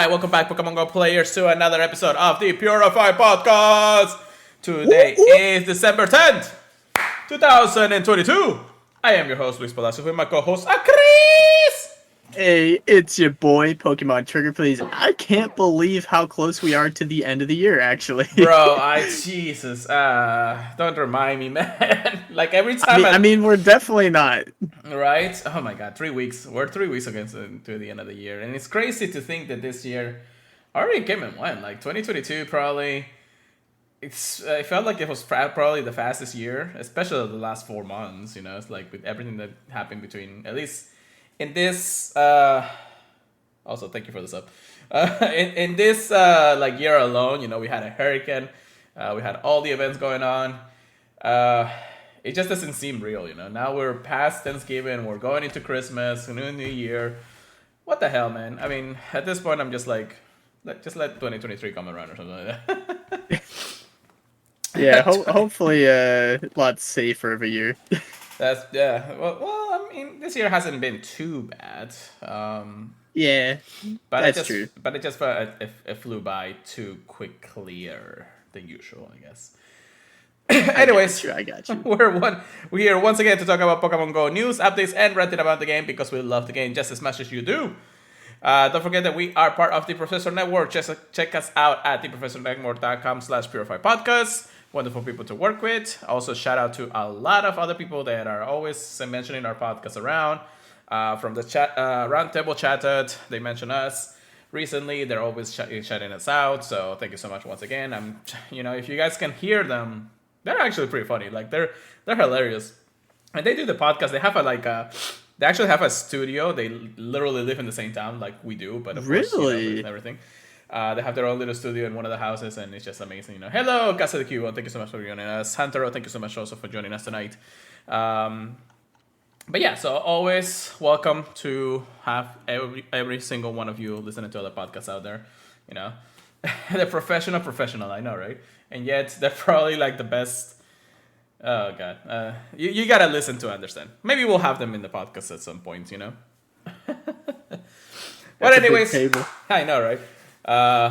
Alright, welcome back, Pokemon Go players, to another episode of the Purified Podcast. Today is December 10th, 2022. I am your host, Luis Palacio, with my co-host, Chris. Hey, it's your boy, Pokemon Trigger, please. I can't believe how close we are to the end of the year, actually. Bro, Jesus, don't remind me, man. Like, every time I mean, we're definitely not. Right? Oh my god, 3 weeks. We're 3 weeks against to the end of the year. And it's crazy to think that this year already came and went. Like, 2022 probably... I felt like it was probably the fastest year, especially the last 4 months, you know? It's like, with everything that happened between... At least in this... Also, thank you for the sub. In this, year alone, you know, we had a hurricane. We had all the events going on. It just doesn't seem real, you know. Now we're past Thanksgiving, we're going into Christmas, a new year. What the hell, man? I mean, at this point, I'm just like, just let 2023 come around or something like that. Yeah, hopefully a lot safer of a year. Yeah. Well, I mean, this year hasn't been too bad. Yeah, but that's true. But it just it flew by too quicklier than usual, I guess. Anyways, I got you. We're here once again to talk about Pokemon Go news, updates, and ranting about the game because we love the game just as much as you do. Don't forget that we are part of the Professor Network. Just check us out at theprofessornetwork.com/purifiedpodcast. Wonderful people to work with. Also, shout out to a lot of other people that are always mentioning our podcast around. From the chat, Roundtable Chatted, they mention us recently. They're always shouting us out. So thank you so much once again. If you guys can hear them, they're actually pretty funny. Like they're hilarious, and they do the podcast. They have they actually have a studio. They literally live in the same town like we do, but of course, and everything. They have their own little studio in one of the houses, and it's just amazing. You know, hello, Casa de Cubo. Thank you so much for joining us. Santaro, thank you so much also for joining us tonight. But yeah, so always welcome to have every single one of you listening to other podcasts out there. You know, the professional, I know, right? And yet they're probably like the best. Oh god, you gotta listen to understand. Maybe we'll have them in the podcast at some point, you know. But anyways, I know, right?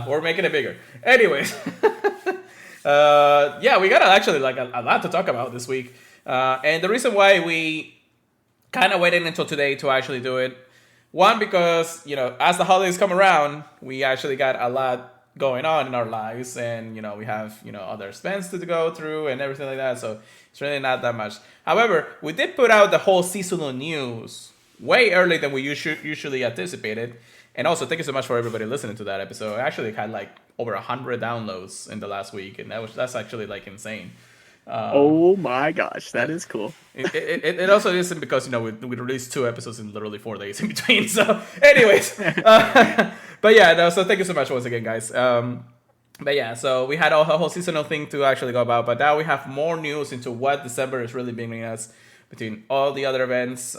We're making it bigger. Anyways, yeah, we got actually like a lot to talk about this week, and the reason why we kind of waited until today to actually do it, one, because, you know, as the holidays come around, we actually got a lot going on in our lives, and, you know, we have, you know, other expenses to go through and everything like that, so it's really not that much. However, we did put out the whole seasonal news way earlier than we usually anticipated, and also thank you so much for everybody listening to that episode. I actually had like over 100 downloads in the last week, and that's actually like insane. Oh my gosh, that is cool. It also isn't because, you know, we released 2 episodes in literally 4 days in between. So, anyways, but yeah, no. So thank you so much once again, guys. But yeah, so we had a whole seasonal thing to actually go about, but now we have more news into what December is really bringing us between all the other events,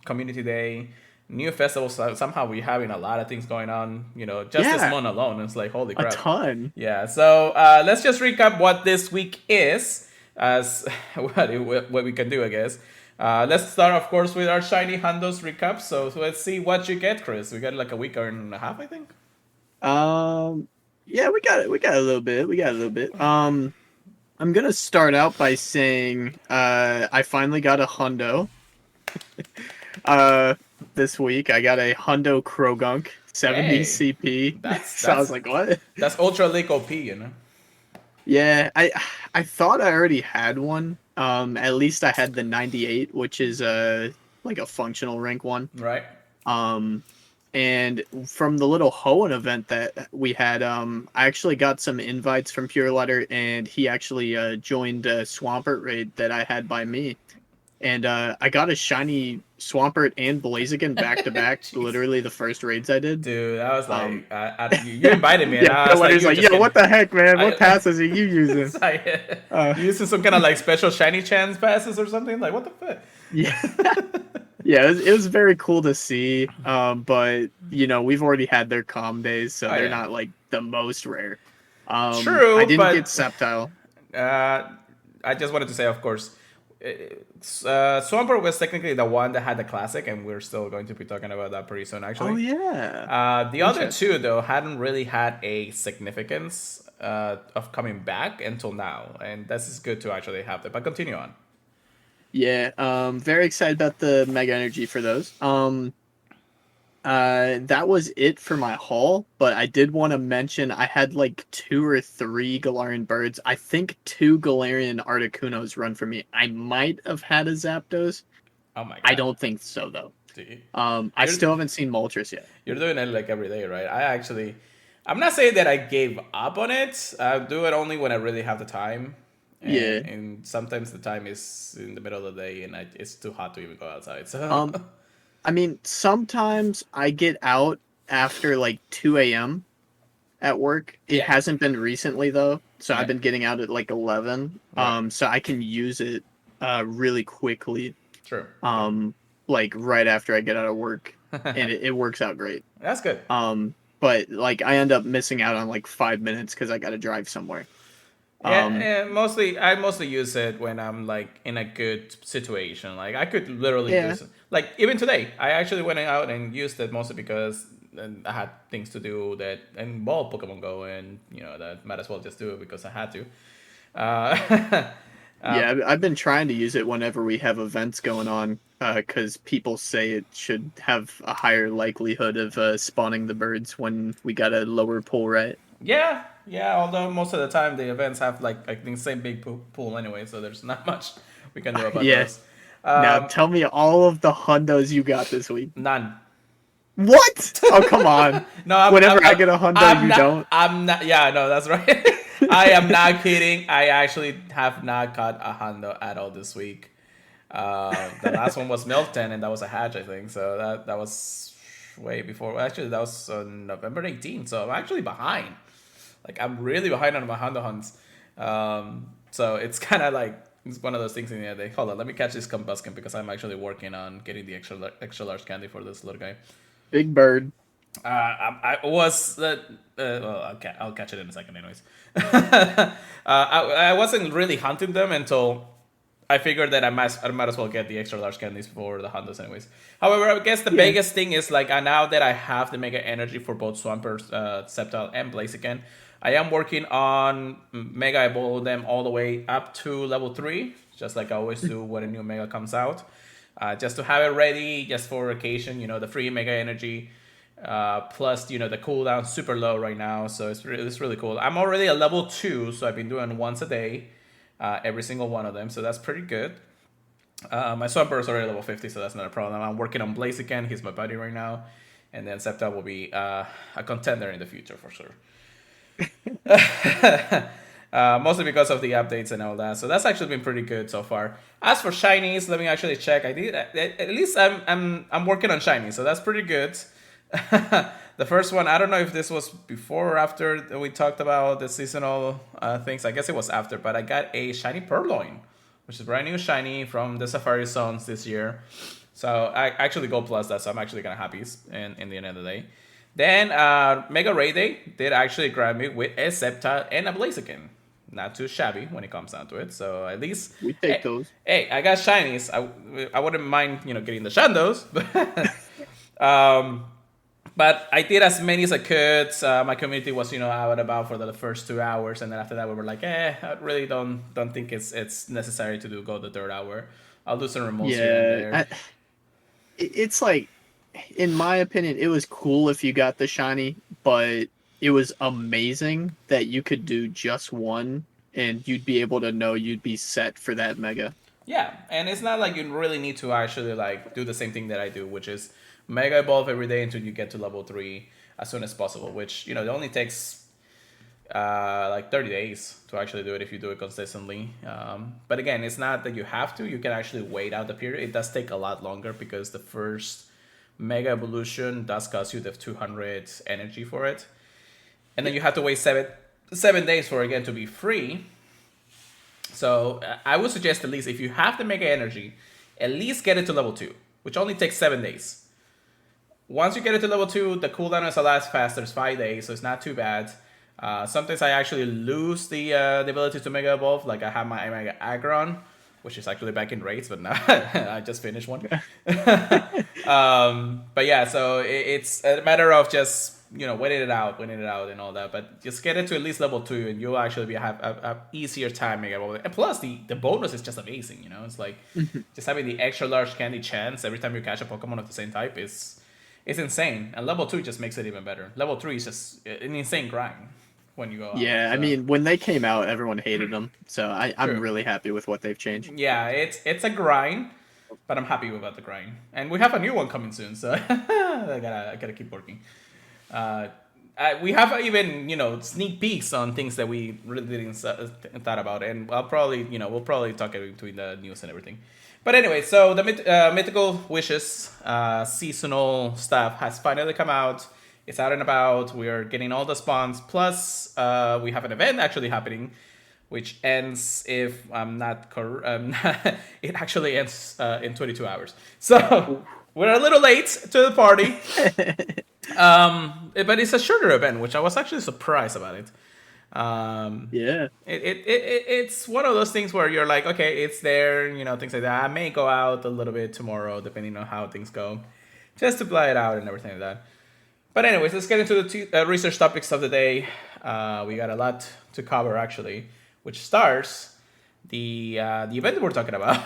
Community Day, new festivals. Somehow we're having a lot of things going on, you know, just this month alone. It's like, holy crap. A ton. Yeah, so let's just recap what this week is, as what we can do, I guess. Let's start, of course, with our Shiny Hundos recap. So let's see what you get, Chris. We got like a week and a half, I think. Yeah, we got a little bit. I'm gonna start out by saying I finally got a Hundo. This week I got a Hundo Krogunk 70 CP. So I was like, what? That's Ultra Lake OP, you know? Yeah, I thought I already had one. At least I had the 98, which is like a functional rank one. Right. And from the little Hoenn event that we had, I actually got some invites from Pure Letter, and he actually joined a Swampert raid that I had by me. And I got a shiny Swampert and Blaziken back to back. Literally the first raids I did. Dude, I was like, you invited me. Yeah, I was like, yo, what the heck, man? What passes are you using? You using some kind of like special shiny chance passes or something? Like, what the fuck? Yeah. Yeah, it was very cool to see. But you know, we've already had their calm days, so they're not like the most rare. True, I didn't get Sceptile. I just wanted to say, of course, Swampert was technically the one that had the classic, and we're still going to be talking about that pretty soon, Oh actually. yeah. The other two, though, hadn't really had a significance of coming back until now, and this is good to actually have that. But continue on. Yeah, very excited about the Mega Energy for those. That was it for my haul, but I did want to mention I had like two or three Galarian birds. I think two Galarian Articunos run for me. I might have had a Zapdos. Oh my I god. don't think so though. Dude. I You're still haven't seen Moltres yet. you're doing it like every day, right? I'm not saying that I gave up on it. I do it only when I really have the time, Yeah. and sometimes the time is in the middle of the day, and it's too hot to even go outside. So Um, I mean, sometimes I get out after like 2 a.m. at work. It yeah, hasn't been recently though, so I've yeah, been getting out at like 11. right, So I can use it really quickly. true. Like right after I get out of work, and it works out great. That's good. But like I end up missing out on like 5 minutes because I got to drive somewhere. Yeah, Um, I mostly use it when I'm like in a good situation. Like I could literally yeah, use it. Like even today, I actually went out and used it mostly because I had things to do that involved Pokemon Go, and that might as well just do it because I had to. Uh, yeah. I've been trying to use it whenever we have events going on, because people say it should have a higher likelihood of spawning the birds when we got a lower pull rate. yeah, yeah. Although most of the time the events have like I think same big pool anyway, so there's not much we can do about Yeah. those. Now Um, tell me all of the hundos you got this week. None. What? Oh, come on. No, Whenever I get a hundo, you don't. I'm not. Yeah, no, that's right. I am not kidding. I actually have not caught a hundo at all this week. The last one was Milton, and that was a hatch, I think. So that was way before. Actually, that was on November 18th. So I'm actually behind. Like I'm really behind on my hundo hunts. So it's kind of like it's one of those things in the day. Hold on, let me catch this Combuskin because I'm actually working on getting the extra large candy for this little guy. Big bird. I was well, I'll catch it in a second, anyways. I wasn't really hunting them until I figured that I might as well get the extra large candies for the hunters, anyways. However, I guess the Yeah. biggest thing is like now that I have the Mega Energy for both Swampert, Sceptile, and Blaziken, I am working on Mega Evolve them all the way up to level 3, just like I always do when a new Mega comes out. Just to have it ready, just for occasion, the free Mega Energy. Plus, the cooldown super low right now, so it's really cool. I'm already at level 2, so I've been doing once a day, every single one of them, so that's pretty good. My Swampert is already level 50, so that's not a problem. I'm working on Blaziken, he's my buddy right now, and then Sceptile will be a contender in the future for sure. Mostly because of the updates and all that. So that's actually been pretty good so far. As for shinies, let me actually check. I did at least I'm working on shinies, so that's pretty good. The first one, I don't know if this was before or after we talked about the seasonal things. I guess it was after, but I got a shiny Purloin, which is brand new shiny from the Safari Zones this year. So I actually go plus that, so I'm actually kind of happy in the end of the day. Then Mega Ray Day did actually grab me with a Sceptile and a Blaziken. Not too shabby when it comes down to it. So at least We take those. Hey, I got shinies. I wouldn't mind getting the Shandos, but I did as many as I could. My community was out and about for the first 2 hours, and then after that we were like, I really don't think it's necessary to go the third hour. I'll do some remotes here and there. It's like, in my opinion, it was cool if you got the shiny, but it was amazing that you could do just one and you'd be able to know you'd be set for that mega. Yeah, and it's not like you really need to actually like do the same thing that I do, which is Mega Evolve every day until you get to level 3 as soon as possible, which it only takes like 30 days to actually do it if you do it consistently. But again, it's not that you have to. You can actually wait out the period. It does take a lot longer because the first Mega Evolution does cost you the 200 energy for it. And then you have to wait seven days for it again to be free. So I would suggest at least if you have the Mega Energy, at least get it to level 2, which only takes 7 days. Once you get it to level 2, the cooldown is a lot faster. It's 5 days, so it's not too bad. Sometimes I actually lose the ability to Mega Evolve. Like I have my Mega Aggron, which is actually back in raids, but now I just finished one. But yeah, so it's a matter of just waiting it out, and all that. But just get it to at least level 2, and you'll actually have a easier time making it. And plus, the bonus is just amazing. It's like just having the extra large candy chance every time you catch a Pokemon of the same type is insane. And level 2 just makes it even better. Level 3 is just an insane grind when you go out. Yeah, So. I mean, when they came out, everyone hated them. So I'm really happy with what they've changed. Yeah, it's a grind, but I'm happy about the grind. And we have a new one coming soon, so I gotta keep working. We have even sneak peeks on things that we really didn't thought about, and I'll probably we'll probably talk between the news and everything. But anyway, so the Mythical Wishes seasonal stuff has finally come out. It's out and about. We are getting all the spawns. Plus, we have an event actually happening, which ends, if I'm not correct, it actually ends in 22 hours. So we're a little late to the party. But it's a shorter event, which I was actually surprised about it. Yeah. It's one of those things where you're like, okay, it's there, things like that. I may go out a little bit tomorrow, depending on how things go, just to play it out and everything like that. But anyways, let's get into the two research topics of the day. We got a lot to cover, actually, which starts the event we're talking about,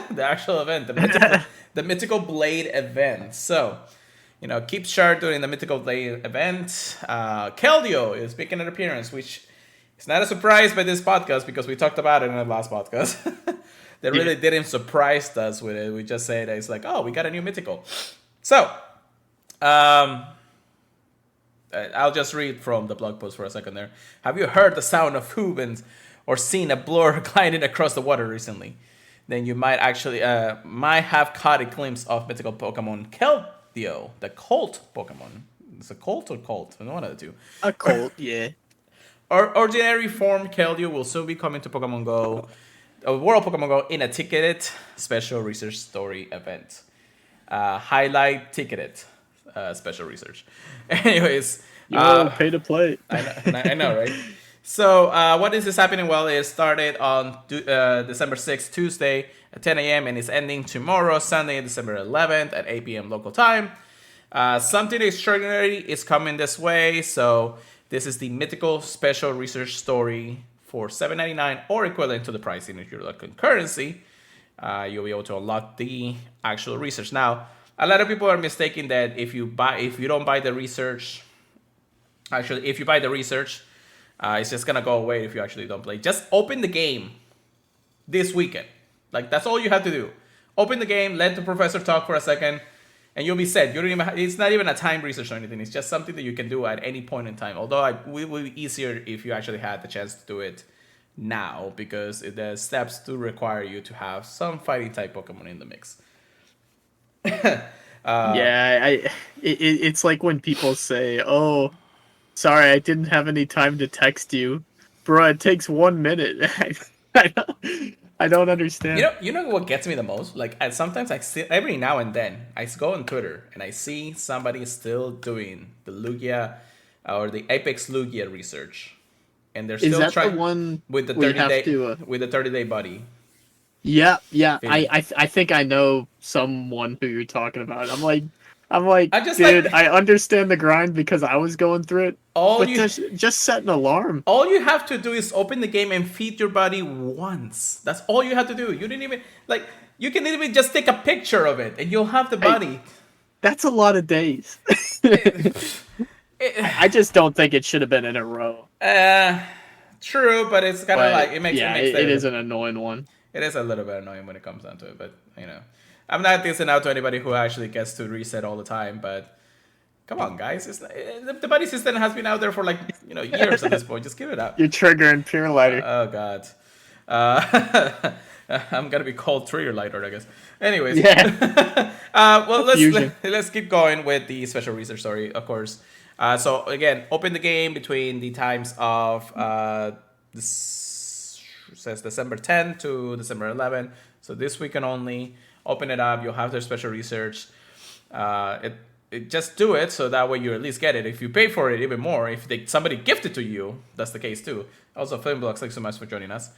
the actual event, the Mythical Blade event. So, keep sharp during the Mythical Blade event. Keldeo is making an appearance, which is not a surprise by this podcast because we talked about it in the last podcast. They really didn't surprise us with it. We just said it's like, oh, we got a new Mythical. So, I'll just read from the blog post for a second there. Have you heard the sound of hooves or seen a blur gliding across the water recently? Then you might actually might have caught a glimpse of mythical Pokemon Keldeo, the Colt Pokemon. It's a Colt or Colt? One of the two. A Colt, yeah. Ordinary form Keldeo will soon be coming to Pokemon Go, World Pokemon Go in a ticketed special research story event. Highlight ticketed special research. Anyways, pay to play. I know, right? So what is this happening? Well, it started on December 6th, Tuesday at 10 a.m. and it's ending tomorrow, Sunday, December 11th at 8 p.m. local time. Something extraordinary is coming this way. So this is the Mythical Special Research Story for $7.99 or equivalent to the pricing if you're looking currency. You'll be able to unlock the actual research. Now, a lot of people are mistaken that if you don't buy the research, actually, if you buy the research, it's just gonna go away if you actually don't play. Just open the game this weekend. Like, that's all you have to do. Open the game, let the professor talk for a second, and you'll be set. You don't even it's not even a time research or anything. It's just something that you can do at any point in time. Although it will be easier if you actually had the chance to do it now, because the steps do require you to have some fighting type Pokemon in the mix. It's like when people say, "Oh, sorry, I didn't have any time to text you, bro. It takes 1 minute." I don't understand. You know what gets me the most? Like, sometimes I see every now and then I go on Twitter and I see somebody still doing the Lugia or the Apex Lugia research, and they're still trying the one with the 30-day buddy. Yeah. I think I know someone who you're talking about. I'm like, dude, I understand the grind because I was going through it. Just set an alarm. All you have to do is open the game and feed your buddy once. That's all you have to do. You didn't even you can even just take a picture of it and you'll have the buddy. That's a lot of days. I just don't think it should have been in a row. True, but it's kind of it makes it is an annoying one. It is a little bit annoying when it comes down to it, but I'm not dissing out to anybody who actually gets to reset all the time, but come on, guys. The buddy system has been out there for years at this point. Just give it up. You're triggering Pure Lighter. Oh, God. I'm going to be called Trigger Lighter, I guess. Anyways. Yeah. Well, let's keep going with the special research story, of course. So, again, open the game between the times of says December 10th to December 11th. So this weekend only. Open it up. You'll have their special research. Just do it so that way you at least get it. If you pay for it, even more. If somebody gifted to you, that's the case too. Also, Flame Blocks, thanks so much for joining us.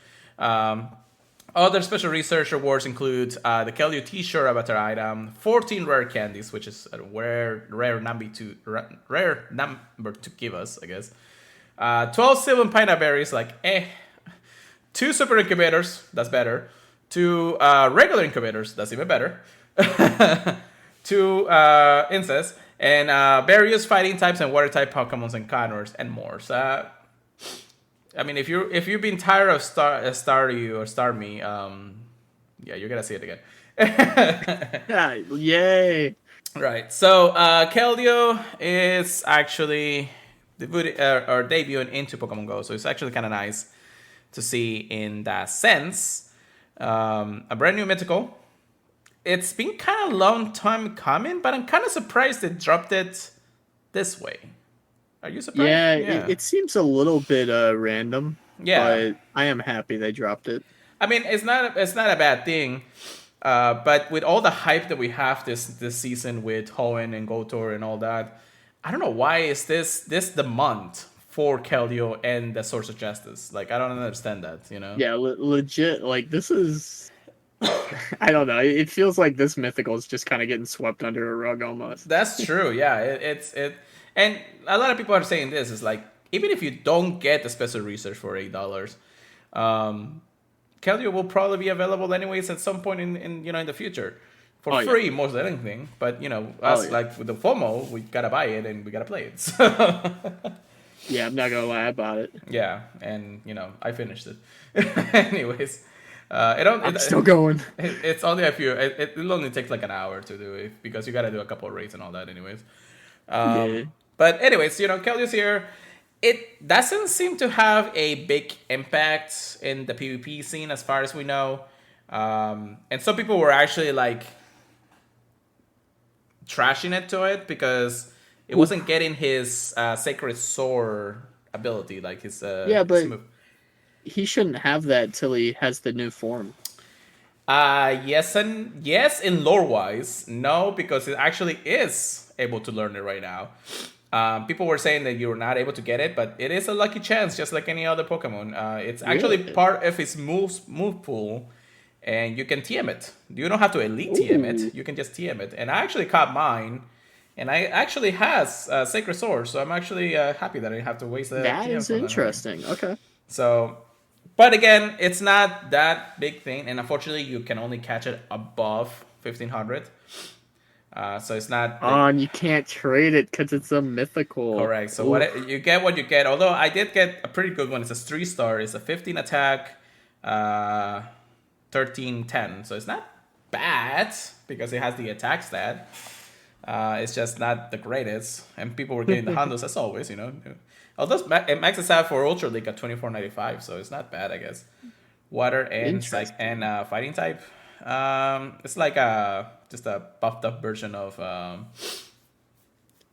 Other special research rewards include the Keldeo T-shirt avatar item, 14 rare candies, which is a rare number to give us, I guess. 12 Sylvan Pina berries, like 2 super incubators, that's better. 2 regular incubators, that's even better. 2 incense, and various fighting types and water type Pokemons and encounters and more. So, I mean, if you've been tired of Staryu or Starmie, yeah, you're gonna see it again. Yeah, yay! Right. So Keldeo is actually debuting into Pokemon Go, so it's actually kind of nice to see in that sense. A brand new mythical. It's been kind of a long time coming, but I'm kind of surprised they dropped it this way. Are you surprised? Yeah, it seems a little bit random. Yeah. But I am happy they dropped it. I mean, it's not a bad thing. But with all the hype that we have this season with Hoenn and Gotor and all that, I don't know why is this the month for Keldeo and the Source of Justice. Like, I don't understand that, you know? Yeah, legit. Like, this is. I don't know. It feels like this mythical is just kind of getting swept under a rug almost. That's true. Yeah, and a lot of people are saying this is like, even if you don't get the special research for $8, Keldeo will probably be available anyways at some point in the future for free, yeah, more than anything. But us, like with the FOMO, we gotta buy it and we gotta play it. So yeah, I'm not gonna lie about it. Yeah, and I finished it. Anyways, I'm still going. It's only a few. It'll only take like an hour to do it because you gotta do a couple of raids and all that. Anyways, yeah. But anyways, Keldeo's here. It doesn't seem to have a big impact in the PvP scene as far as we know. And some people were actually like trashing it because it wasn't getting his Sacred Sword ability, like his yeah, but his move. He shouldn't have that till he has the new form. Yes, in lore wise, no, because it actually is able to learn it right now. People were saying that you're not able to get it, but it is a lucky chance, just like any other Pokemon. It's actually part of his move pool, and you can TM it. You don't have to elite TM it. You can just TM it. And I actually caught mine, and I actually has Sacred Sword, so I'm actually happy that I didn't have to waste that. That is interesting. Okay. So, but again, it's not that big thing, and unfortunately, you can only catch it above 1500. So it's not. And you can't trade it because it's a mythical. Correct. So you get what you get. Although I did get a pretty good one. It's a 3-star. It's a 15 attack, 13-10. So it's not bad because it has the attack stat. It's just not the greatest. And people were getting the handles as always. Although it maxes out for Ultra League at 24.95, so it's not bad, I guess. Water and fighting type. It's like just a buffed up version of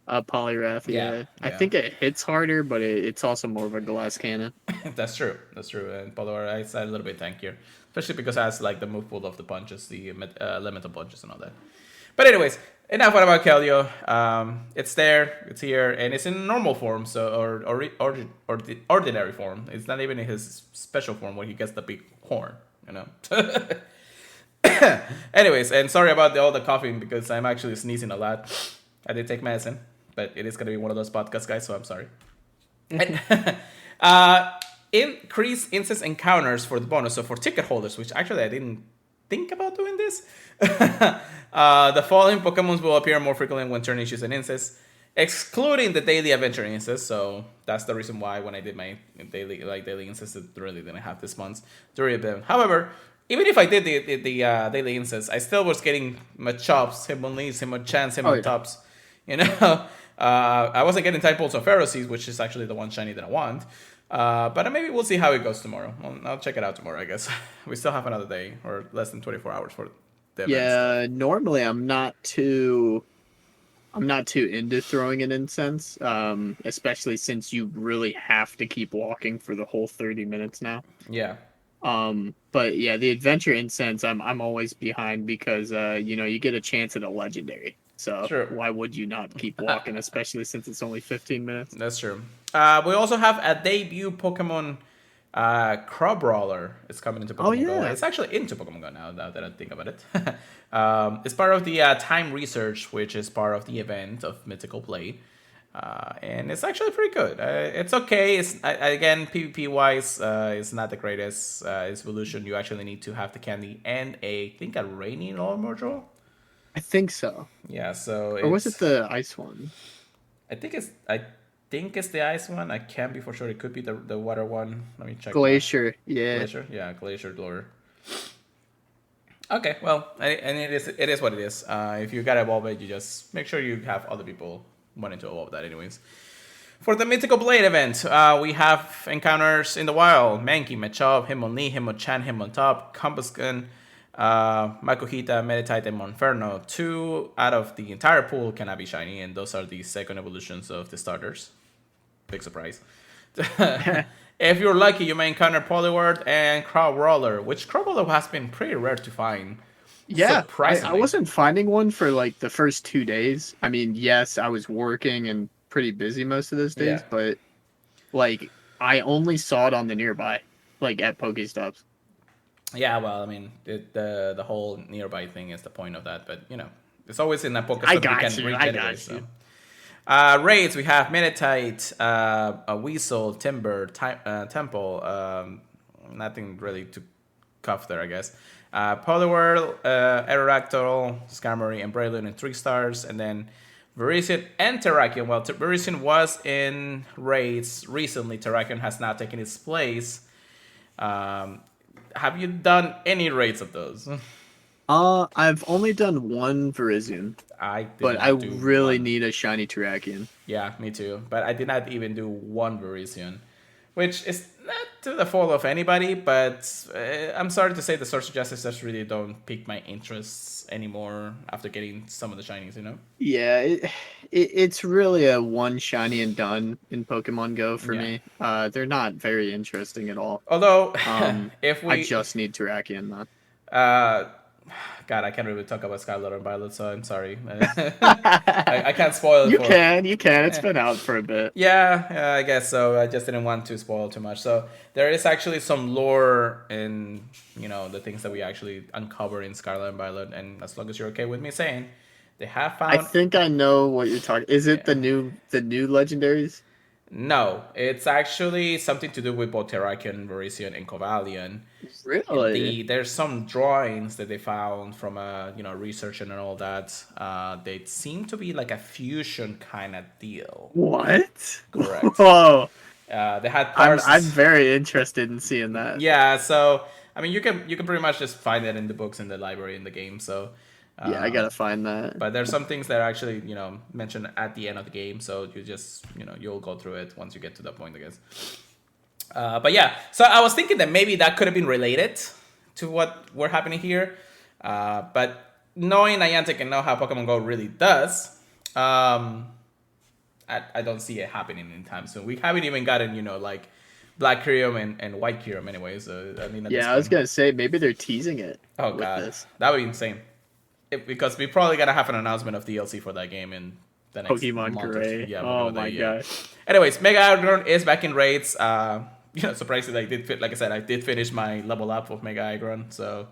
Poliwrath. Yeah. I think it hits harder, but it's also more of a glass cannon. That's true. And Poliwrath is a little bit tankier, especially because it has like the move pool of the punches, the elemental punches and all that. But anyways, enough about Keldeo. It's there, it's here, and it's in normal form, so or the ordinary form. It's not even in his special form where he gets the big horn. Anyways, and sorry about all the coughing because I'm actually sneezing a lot. I did take medicine, but it is going to be one of those podcasts, guys, so I'm sorry. Increase instance encounters for the bonus, so for ticket holders, which actually I didn't think about doing this. The following Pokemons will appear more frequently when turning issues and instances, excluding the daily adventure instance. So that's the reason why when I did my daily instance, it really didn't have this month's durability. However, even if I did the daily instance, I still was getting Machops, Hitmonlees, Hitmonchans, Hitmontops. I wasn't getting Type Pulse on Ferocious, which is actually the one shiny that I want. But maybe we'll see how it goes tomorrow. I'll check it out tomorrow, I guess. We still have another day or less than 24 hours for the events. Yeah, normally I'm not too into throwing an incense, especially since you really have to keep walking for the whole 30 minutes now. Yeah. But yeah, the adventure incense I'm always behind because you get a chance at a legendary. So Why would you not keep walking, especially since it's only 15 minutes? That's true. We also have a debut Pokemon Crab Brawler is coming into Oh Pokemon Go. yeah. It's actually into Pokemon Go now that I think about it. It's part of the Time Research, which is part of the event of Mythical Play. And it's actually pretty good. It's okay. It's again PvP wise, it's not the greatest. Its evolution, you actually need to have the candy and I think a rainy normal module. I think so. Yeah, so Or was it it's the ice one? I think it's the ice one. I can't be for sure. It could be the water one. Let me check my Glacier. Yeah. glacier. Yeah, glacier lure. Okay, well, and it is what it is. If you gotta evolve it, you just make sure you have other people wanting to evolve that, anyways. For the Mythical Blade event, we have encounters in the wild: Mankey, Machop, Hitmonlee, Hitmonchan, Hitmontop, Compassgun, Makuhita, Meditite, and Monferno. 2 out of the entire pool cannot be shiny, and those are the second evolutions of the starters. Big surprise. If you're lucky, you may encounter Poliwhirl and Crowbrawler, which Crowbrawler has been pretty rare to find. Yeah, I Surprisingly. wasn't finding one for like the first 2 days. I mean, yes, I was working and pretty busy most of those Yeah. days, but like I only saw it on the nearby, like at Pokestops. Yeah, well, I mean, the whole nearby thing is the point of that, but it's always in a I Pokestop you got can you. reach I anyway. got you. So, raids we have Meditite, a Weasel, Timber, Temple. Nothing really to cuff there, I guess. Poliwhirl, Aerodactyl, Skarmory, and Breloom in 3 stars, and then Virizion and Terrakion. Well, Virizion was in raids recently. Terrakion has now taken its place. Have you done any raids of those? I've only done one Virizion, I did but I not do really one. need a shiny Terrakion. Yeah, me too. But I did not even do one Virizion, which is not to the fault of anybody, but I'm sorry to say the Source of Justice just really don't pique my interests anymore after getting some of the shinies. Yeah, it's really a one shiny and done in Pokemon Go for Yeah. me. They're not very interesting at all. Although, if I we... just need Terrakion though. Uh, God, I can't really talk about Scarlet and Violet, so I'm sorry. I can't spoil it You for... can. It's been out for a bit. Yeah, I guess so. I just didn't want to spoil too much. So there is actually some lore in the things that we actually uncover in Scarlet and Violet, and as long as you're okay with me saying, they have I found... think I know what you're talking. Is it Yeah. the new legendaries? No, it's actually something to do with both Terrakion, Virizion, and Covalion. Really? There's some drawings that they found from research and all that. They seem to be like a fusion kind of deal. What? Correct. Whoa! They had I'm parts. very interested in seeing that. Yeah, so I mean, you can pretty much just find it in the books in the library in the game. So, Yeah, I gotta find that. but there's some things that are actually mentioned at the end of the game. So you just you'll go through it once you get to that point, I guess. But yeah, so I was thinking that maybe that could have been related to what we're happening here. But knowing Niantic and know how Pokemon Go really does, I don't see it happening anytime soon. We haven't even gotten like Black Kyurem and White Kyurem anyway. So I mean, Yeah, I was gonna say maybe they're teasing it. Oh with god, this. that would be insane. Because we probably gotta have an announcement of DLC for that game in the next Pokemon month or two. Gray. Yeah, Oh Pokemon my Gray, yeah. god. Anyways, Mega Aggron is back in raids. Surprisingly, like I said, I did finish my level up of Mega Aggron, so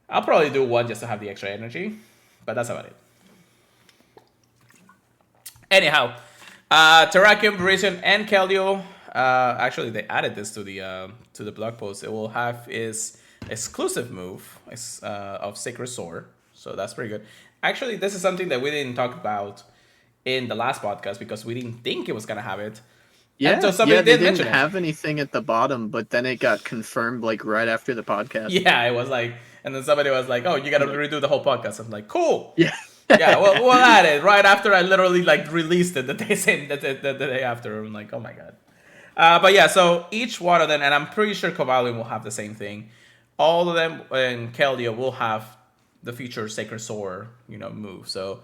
I'll probably do one just to have the extra energy, but that's about it. Anyhow, Terrakion, Virizion, and Keldeo. Actually, they added this to the blog post. It will have its exclusive move of Sacred Sword, so that's pretty good. Actually, this is something that we didn't talk about in the last podcast because we didn't think it was gonna have it. Yeah, Until somebody they did didn't mention it. have anything at the bottom, but then it got confirmed like right after the podcast. Yeah, it was like, and then somebody was like, "Oh, you gotta redo the whole podcast." I'm like, "Cool." Yeah. Yeah, well, we'll add it right after I literally like released it the day after. I'm like, oh my god. But yeah, so each one of them, and I'm pretty sure Covalion will have the same thing. All of them and Keldeo will have the future Sacred Sword, move. So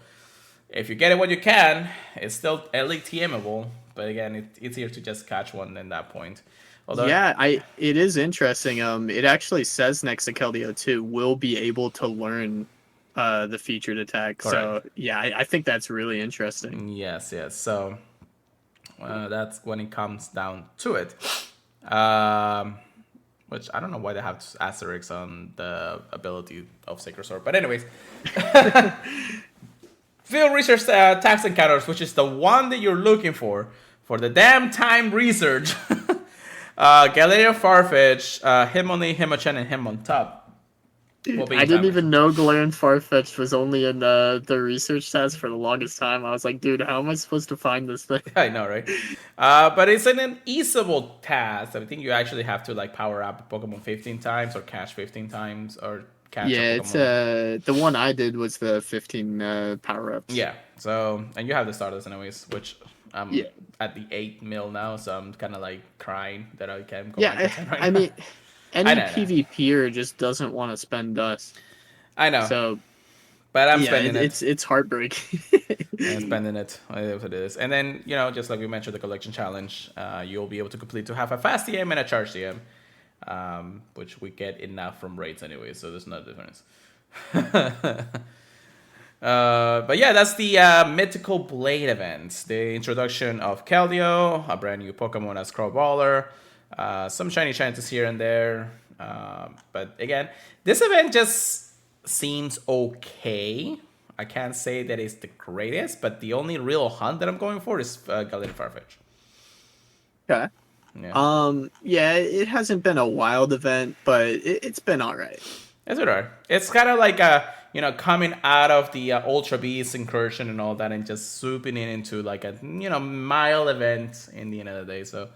if you get it when you can, it's still elite TMable. But again, it's easier to just catch one at that point. Although, Yeah, it is interesting. It actually says next to Keldeo too, will be able to learn the featured attack. Correct. So yeah, I think that's really interesting. Yes. So that's when it comes down to it. Which I don't know why they have asterisks on the ability of Sacred Sword. But anyways. Field research tax encounters, which is the one that you're looking for the damn time research. Galarian Farfetch, Hitmonlee, Hitmonchan, and Hitmontop. Dude, I didn't even know Galarian Farfetch was only in the research task for the longest time. I was like, dude, how am I supposed to find this thing? I know, right? But it's an easable task. I think you actually have to like power up Pokemon 15 times or catch 15 times or catch. Yeah, it's the one I did was the 15 power ups. Yeah. So and you have the Stardust anyways, which I'm at the 8 mil now, so I'm kind of like crying that I can't go. Yeah, I mean. Any PvPer just doesn't want to spend dust. I know. So, but I'm spending it. It's heartbreaking. I'm spending it. It is. And then, just like we mentioned, the collection challenge, you'll be able to complete to have a fast TM and a charge TM, which we get enough from raids anyway, so there's no difference. But yeah, that's the Mythical Blade event. The introduction of Keldeo, a brand new Pokemon as Crowballer. Some shiny chances here and there. But again, this event just seems okay. I can't say that it's the greatest, but the only real hunt that I'm going for is Galarian Farfetch. Okay. Yeah. It hasn't been a wild event, but it's been all right. It's alright. It's kind of like coming out of the Ultra Beast incursion and all that, and just swooping into like a mild event in the end of the day. So.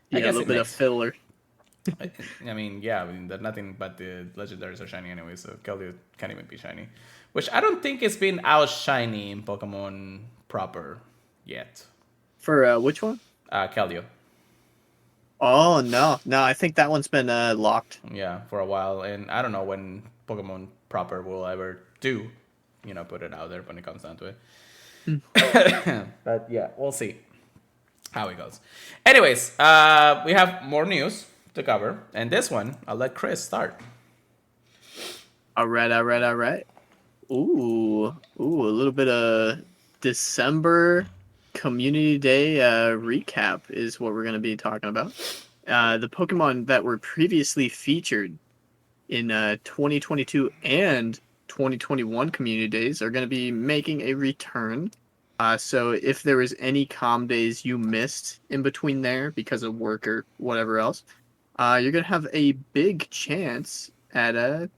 Yeah, a little bit of filler. I mean, there's nothing but the legendaries are shiny anyway, so Keldeo can't even be shiny. Which I don't think it's been out shiny in Pokemon proper yet. For which one? Keldeo. Oh, no, I think that one's been locked. Yeah, for a while, and I don't know when Pokemon proper will ever do, put it out there when it comes down to it. But yeah, we'll see how it goes. Anyways, we have more news to cover, and this one I'll let Chris start. All right. Ooh, a little bit of December Community Day recap is what we're going to be talking about. The Pokemon that were previously featured in 2022 and 2021 Community Days are going to be making a return. So if there was any calm days you missed in between there because of work or whatever else, you're gonna have a big chance at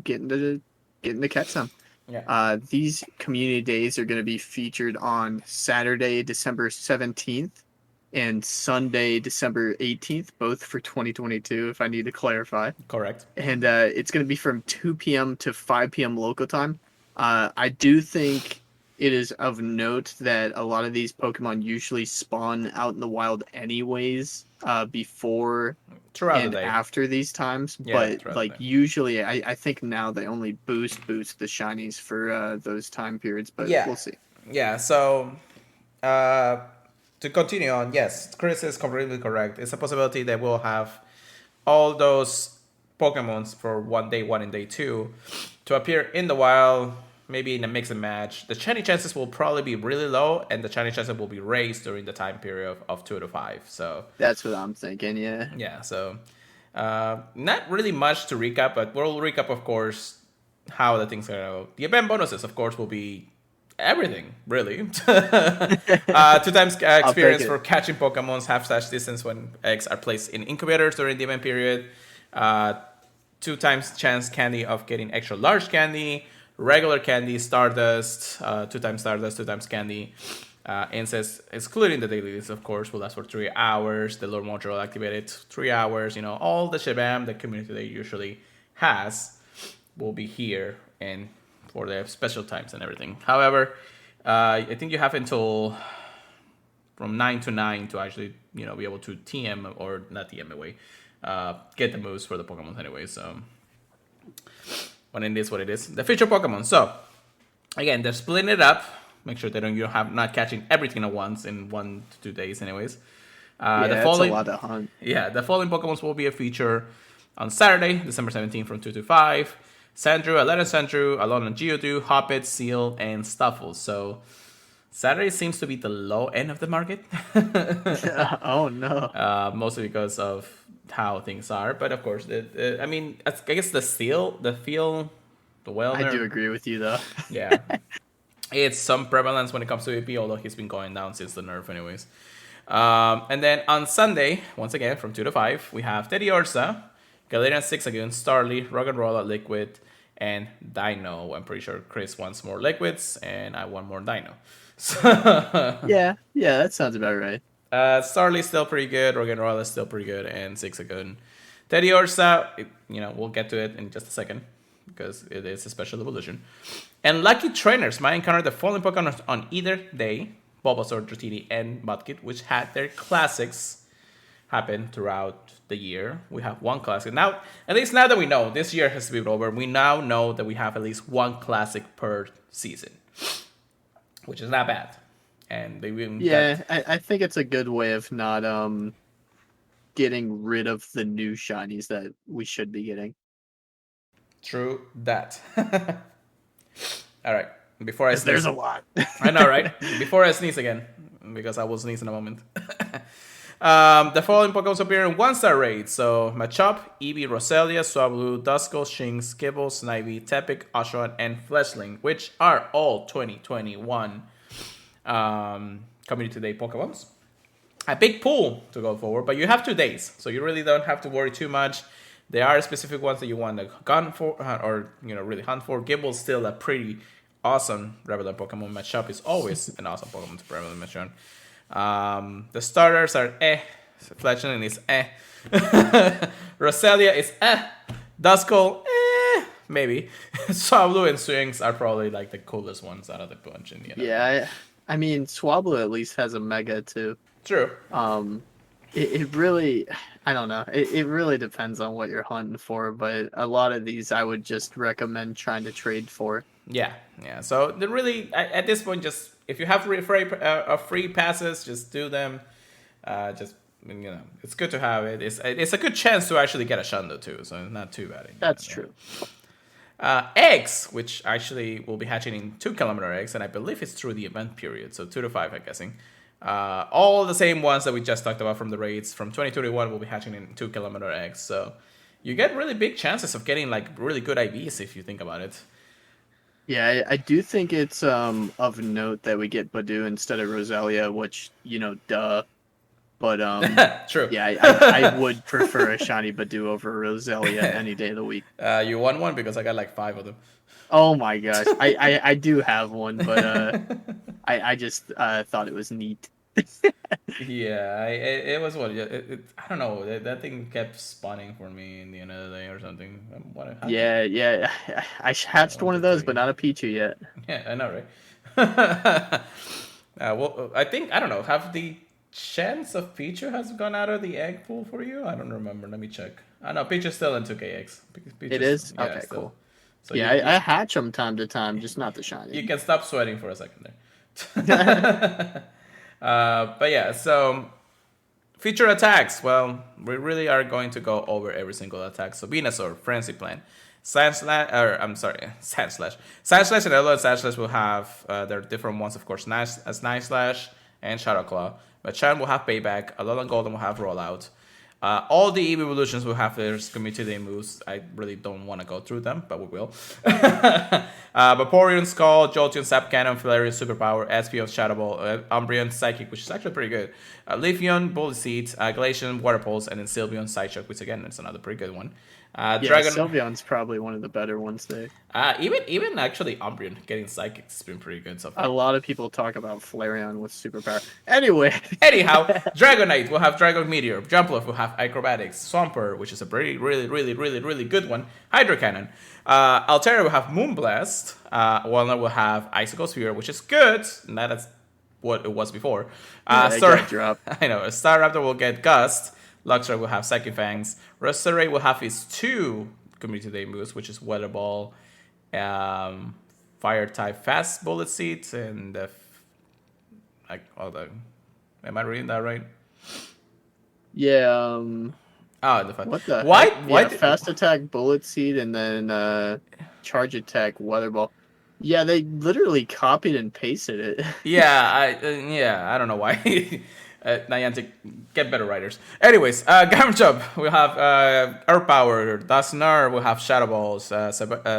getting to catch them. Yeah. These community days are going to be featured on Saturday, December 17th, and Sunday, December 18th, both for 2022. If I need to clarify. Correct. And it's going to be from 2 p.m. to 5 p.m. local time. I do think it is of note that a lot of these Pokemon usually spawn out in the wild anyways, before throughout and the day. After these times. Yeah, but like usually, I think now they only boost the shinies for those time periods. But we'll see. Yeah. So to continue on, yes, Chris is completely correct. It's a possibility that we'll have all those Pokemons for day 1 and day 2 to appear in the wild. Maybe in a mix and match. The shiny chances will probably be really low, and the shiny chances will be raised during the time period of 2 to 5. So that's what I'm thinking. Yeah. Yeah. So not really much to recap, but we'll recap, of course, how the things are going to go. The event bonuses, of course, will be everything, really. 2 times experience for catching Pokemons half-slash distance when eggs are placed in incubators during the event period. 2 times chance candy of getting extra large candy. Regular candy, Stardust, 2 times Stardust, 2 times candy. Incense, excluding the dailies, of course, will last for 3 hours. The Lord Module activated 3 hours. All the shabam the community day usually has will be here and for the special times and everything. However, I think you have until from 9 to 9 to actually, be able to TM or not TM away, get the moves for the Pokemon anyway. So. When it is what it is. The feature Pokemon. So, again, they're splitting it up. Make sure that you're not catching everything at once in 1 to 2 days, anyways. That's a lot to hunt. Yeah, the following Pokemons will be a feature on Saturday, December 17th from 2 to 5. Sandrew, Alolan Geodude, Hoppip, Seal, and Stuffle. So, Saturday seems to be the low end of the market. Oh no. Mostly because of how things are. But of course, I mean, I guess the feel, the I Wellner, do agree with you though. yeah, it's some prevalence when it comes to EP, although he's been going down since the nerf, anyways. And then on Sunday, once again from 2 to 5, we have Teddy Orsa, Galarian 6 against Starly, Rock and Roll, Liquid, and Dino. I'm pretty sure Chris wants more Liquids, and I want more Dino. So, Yeah, that sounds about right. Starly's still pretty good, Rock and Roll is still pretty good, and 6 are good. Teddy Orsa, we'll get to it in just a second, because it is a special evolution. And Lucky Trainers might encounter the following Pokemon on either day: Bulbasaur, Dratini, and Mudkip, which had their classics happen throughout the year. We have one classic. Now, at least now that we know, this year has been over, we now know that we have at least one classic per season, which is not bad. And they even I think it's a good way of not getting rid of the new shinies that we should be getting. True that. All right. Before I sneeze. There's a lot. I know, right? Before I sneeze again, because I will sneeze in a moment. The following Pokemon appear in 1-star raids. So Machop, Eevee, Roselia, Swablu, Duskull, Shinx, Skibble, Snivy, Tepig, Oshawott, and Fletchling, which are all 2021 Community Day Pokemons. A big pool to go forward, but you have 2 days, so you really don't have to worry too much. There are specific ones that you want to gun for, or really hunt for. Gibble's still a pretty awesome regular Pokemon. Machop is always an awesome Pokemon to regular mention. The starters are Fletchling is Roselia is Duskull maybe. Swablu and Swings are probably like the coolest ones out of the bunch in the end. Yeah, I mean Swablu at least has a Mega too. True. It really, I don't know. It really depends on what you're hunting for, but a lot of these I would just recommend trying to trade for. Yeah. So the really at this point, just if you have free passes, just do them. It's good to have it. It's a good chance to actually get a Shundo too, so it's not too bad. That's true. Eggs, which actually will be hatching in 2-kilometer eggs, and I believe it's through the event period, so 2 to 5, I'm guessing. All the same ones that we just talked about from the raids from 2021 will be hatching in 2-kilometer eggs, so you get really big chances of getting like really good IVs if you think about it. Yeah, I do think it's of note that we get Badu instead of Roselia, which duh. But True. Yeah, I would prefer a shiny Badu over Roselia any day of the week. You won one because I got like 5 of them. Oh my gosh, I do have one, but I just thought it was neat. Yeah, it was what I don't know. That thing kept spawning for me in the end of the day or something. Yeah. I hatched one of those, but not a Pichu yet. Yeah, I know, right? Well, I don't know. Have the chance of Pichu has gone out of the egg pool for you? I don't remember. Let me check. I know Pichu's still in 2K eggs. It is? Yeah, okay, still. Cool. So yeah, I hatch them time to time, just not the shiny. You can stop sweating for a second there. But yeah, so feature attacks. Well, we really are going to go over every single attack. So Venusaur, Frenzy Plant, Sand Slash, and Alolan Sand Slash will have their different ones, of course, Knife Slash and Shadow Claw. Machamp will have Payback, Alolan Golden will have Rollout. All the EV evolutions will have their Community Day moves. I really don't want to go through them, but we will. Vaporeon, Skull, Jolteon, Sap Cannon, Flareon, Superpower, Espeon, Shadow Ball, Umbreon, Psychic, which is actually pretty good. Leafeon, Bullet Seed, Glaceon, Water Pulse, and then Sylveon, Psyshock, which again is another pretty good one. Dragon... Sylveon's probably one of the better ones there. Even actually Umbreon getting Psychic has been pretty good so far. A lot of people talk about Flareon with Superpower. Anyhow, Dragonite will have Dragon Meteor, Jumpluff will have Acrobatics, Swampert, which is a pretty really good one, Hydro Cannon, Altaria will have Moonblast, Walnut will have Icicle Sphere, which is good, and that's what it was before. Drop. I know, Staraptor will get Gust, Luxray will have Psychic Fangs, Roserade will have his 2 Community Day moves, which is Weather Ball, Fire type Fast Bullet Seeds, and am I reading that right? Yeah. What the why? Heck? Why fast attack, Bullet Seed, and then charge attack, Weather Ball. Yeah, they literally copied and pasted it. I don't know why. Niantic, get better writers. Anyways, Garbage Up, we have Earth Power, Dusknar, we'll have Shadow Balls,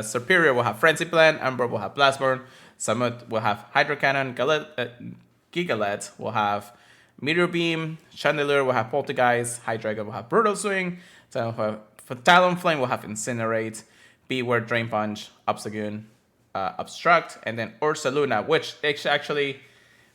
Superior will have Frenzy Plant, Ember will have Blastburn, Summit will have Hydro Cannon, Gigalet will have Meteor Beam, Chandelier will have Poltergeist, Hydreigon will have Brutal Swing, so for Talonflame will have Incinerate, Beware, Drain Punch, Obstagoon, Obstruct, and then Ursaluna, which is actually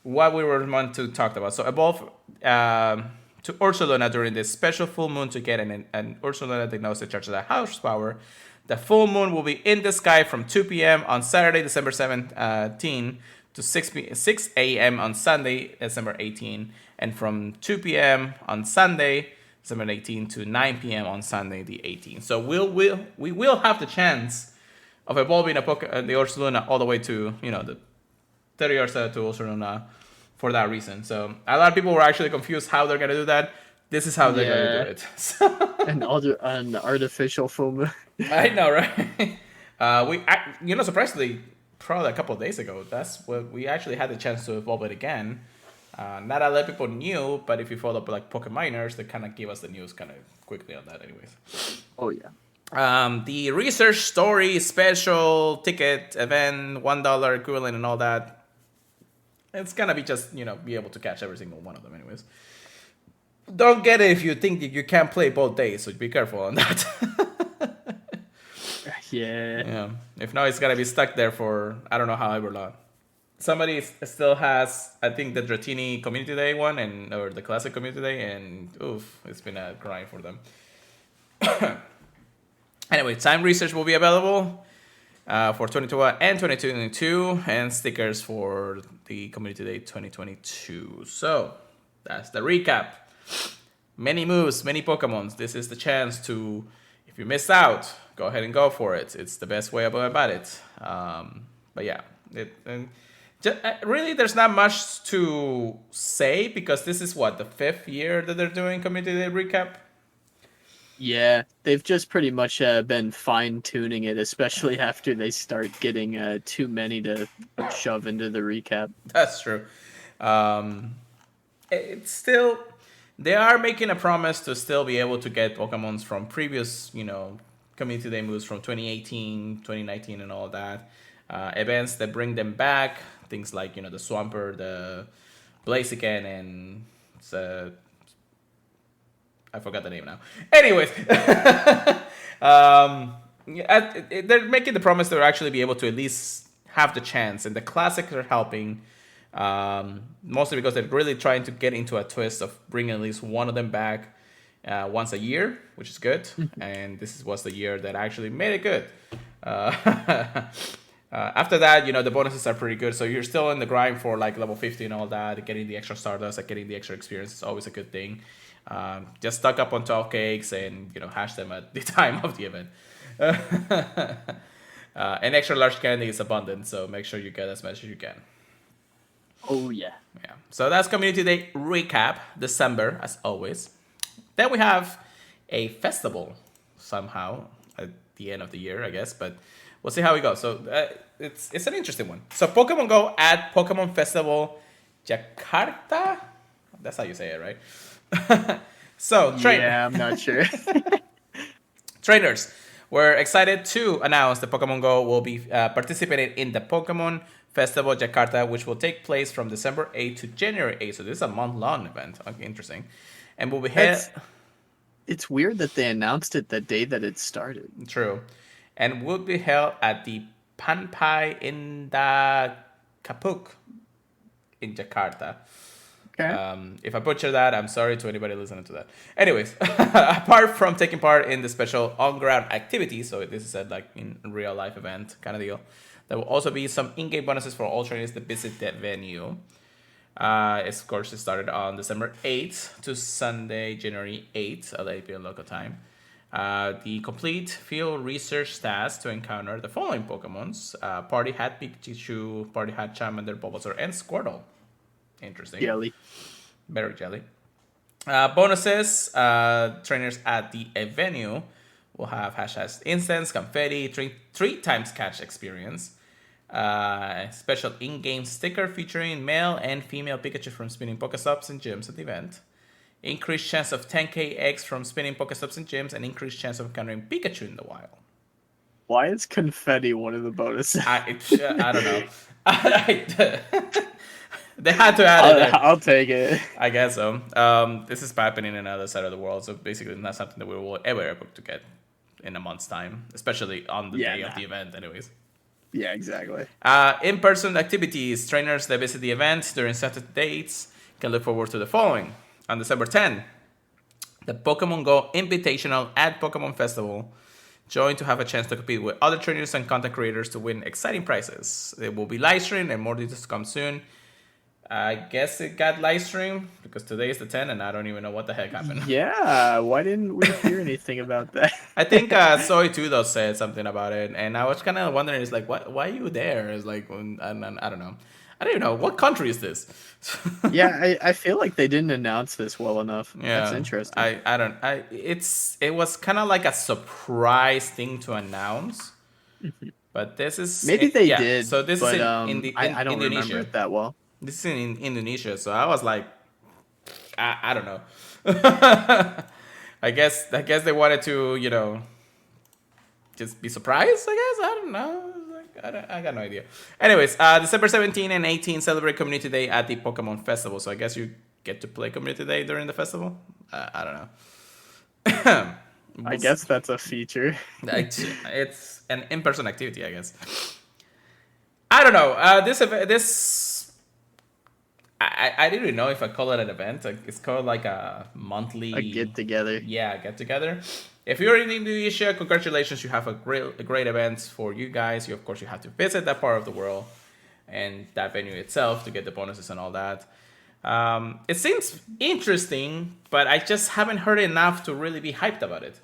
what we were meant to talk about. So evolve to Ursaluna during this special full moon to get an Ursaluna diagnosis charge of the house power. The full moon will be in the sky from 2 p.m. on Saturday, December 17 to 6 a.m. on Sunday, December 18, and from 2 p.m. on Sunday, December 18 to 9 p.m. on Sunday, the 18th. So we will have the chance of evolving the Ursaluna all the way to the 30 or so to Ursaluna for that reason. So a lot of people were actually confused how they're gonna do that. This is how they're gonna do Yeah, it. So, an artificial full moon. I know, right? Surprisingly, probably a couple of days ago, that's what we actually had the chance to evolve it again. Not a lot of people knew, but if you follow up like Pokemoners, they kind of give us the news kind of quickly on that, anyways. Oh yeah. The research story special ticket event $1 equivalent and all that. It's gonna be just be able to catch every single one of them, anyways. Don't get it if you think that you can't play both days, so be careful on that. Yeah. Yeah. If not, it's gonna be stuck there for I don't know however long. Somebody still has, I think, the Dratini Community Day one or the Classic Community Day, and oof, it's been a grind for them. Anyway, time research will be available for 2021 and 2022, and stickers for the Community Day 2022. So that's the recap. Many moves, many Pokemons. This is the chance to, if you missed out, go ahead and go for it. It's the best way about it. But yeah, really, there's not much to say because this is the 5th year that they're doing Community Day recap. Yeah, they've just pretty much been fine-tuning it, especially after they start getting too many to shove into the recap. That's true. It's still, they are making a promise to still be able to get Pokemons from previous, Community Day moves from 2018, 2019, and all that. Events that bring them back, things like, the Swampert, the Blaziken, and I forgot the name now. Anyways, they're making the promise they'll actually be able to at least have the chance, and the classics are helping. Mostly because they're really trying to get into a twist of bringing at least one of them back once a year, which is good. And this was the year that actually made it good. After that, the bonuses are pretty good. So you're still in the grind for like level 50 and all that. Getting the extra Stardust, like getting the extra experience is always a good thing. Just stock up on 12 cakes and hash them at the time of the event. And extra large candy is abundant, so make sure you get as much as you can. Oh yeah. Yeah. So that's Community Day recap, December as always. Then we have a festival somehow at the end of the year, I guess, but we'll see how we go. So it's an interesting one. So Pokemon Go at Pokemon Festival Jakarta. That's how you say it, right? So Yeah, I'm not sure. trainers, we're excited to announce that Pokemon Go will be participating in the Pokemon Festival Jakarta, which will take place from December 8th to January 8th. So this is a month-long event. Okay, interesting. And we'll be It's weird that they announced it the day that it started. True. And will be held at the Panpai Indah Kapuk in Jakarta. Okay. If I butcher that, I'm sorry to anybody listening to that. Anyways, apart from taking part in the special on-ground activities, so this is a in real life event kind of deal, there will also be some in-game bonuses for all trainers that visit that venue. Of course, it started on December 8th to Sunday, January 8th at 8 p.m. local time. The complete field research task to encounter the following Pokemons: Party Hat Pikachu, Party Hat Charmander, Bulbasaur, and Squirtle. Interesting. Jelly. Berry Jelly. Bonuses. Trainers at the venue will have #instance, confetti, three times catch experience, Special in-game sticker featuring male and female Pikachu from spinning Pokestops and gyms at the event. Increased chance of 10k eggs from spinning Pokestops and gyms, and increased chance of encountering Pikachu in the wild. Why is confetti one of the bonuses? I don't know. They had to add it. I'll take it. I guess so. This is happening in another side of the world, so basically not something that we will ever able to get in a month's time, especially on the day of the event, anyways. Yeah, exactly. In-person activities. Trainers that visit the event during set dates can look forward to the following. On December 10, the Pokemon Go Invitational at Pokemon Festival. Join to have a chance to compete with other trainers and content creators to win exciting prizes. It will be live streamed and more details to come soon. I guess it got live streamed because today is the 10th and I don't even know what the heck happened. Yeah, why didn't we hear anything about that? I think Soy Tudo said something about it, and I was kind of wondering, it's like, why are you there? It's like, I don't know. I don't even know. What country is this? Yeah, I feel like they didn't announce this well enough. Yeah, that's interesting. It was kind of like a surprise thing to announce, but this is maybe they did. So this but, is I don't Indonesia. remember it that well. This is in Indonesia, so I was like, I don't know. I guess they wanted to, just be surprised. I guess I don't know. I got no idea. Anyways, December 17 and 18 celebrate Community Day at the Pokemon Festival. So I guess you get to play Community Day during the festival. I don't know. I guess that's a feature. It's an in-person activity, I guess. I don't know. I didn't even know if I call it an event. Like, it's called like a monthly... A get-together. Yeah, get-together. If you're in Indonesia, congratulations. You have a great event for you guys. Of course, you have to visit that part of the world and that venue itself to get the bonuses and all that. It seems interesting, but I just haven't heard enough to really be hyped about it.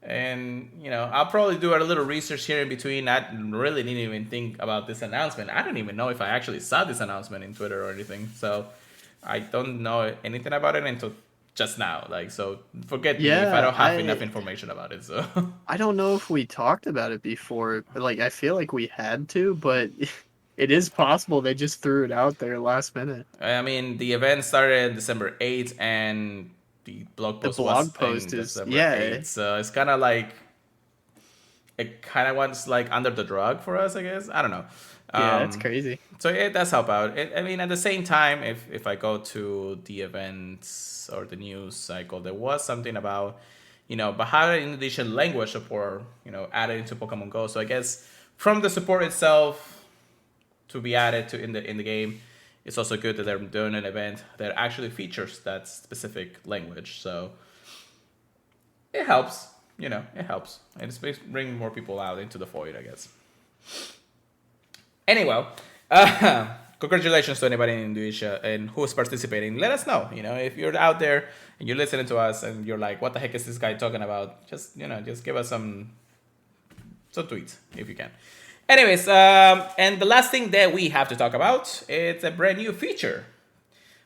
And, I'll probably do a little research here in between. I really didn't even think about this announcement. I don't even know if I actually saw this announcement in Twitter or anything. So I don't know anything about it until just now. So forget me if I don't have enough information about it. So I don't know if we talked about it before. But I feel like we had to, but it is possible they just threw it out there last minute. I mean, the event started December 8th and the blog post was December 8th. So it's kind of like, it kind of wants like under the rug for us, I guess. I don't know. Yeah, that's crazy. So it does help out. I mean, at the same time, if I go to the events or the news cycle, there was something about, but how the Indonesian language support, added into Pokemon Go. So I guess from the support itself to be added to in the game, it's also good that they're doing an event that actually features that specific language. So it helps, it helps. And it's bringing more people out into the void, I guess. Anyway, congratulations to anybody in Indonesia and who's participating. Let us know, if you're out there and you're listening to us and you're like, what the heck is this guy talking about? Just give us some tweets if you can. Anyways, and the last thing that we have to talk about, it's a brand new feature,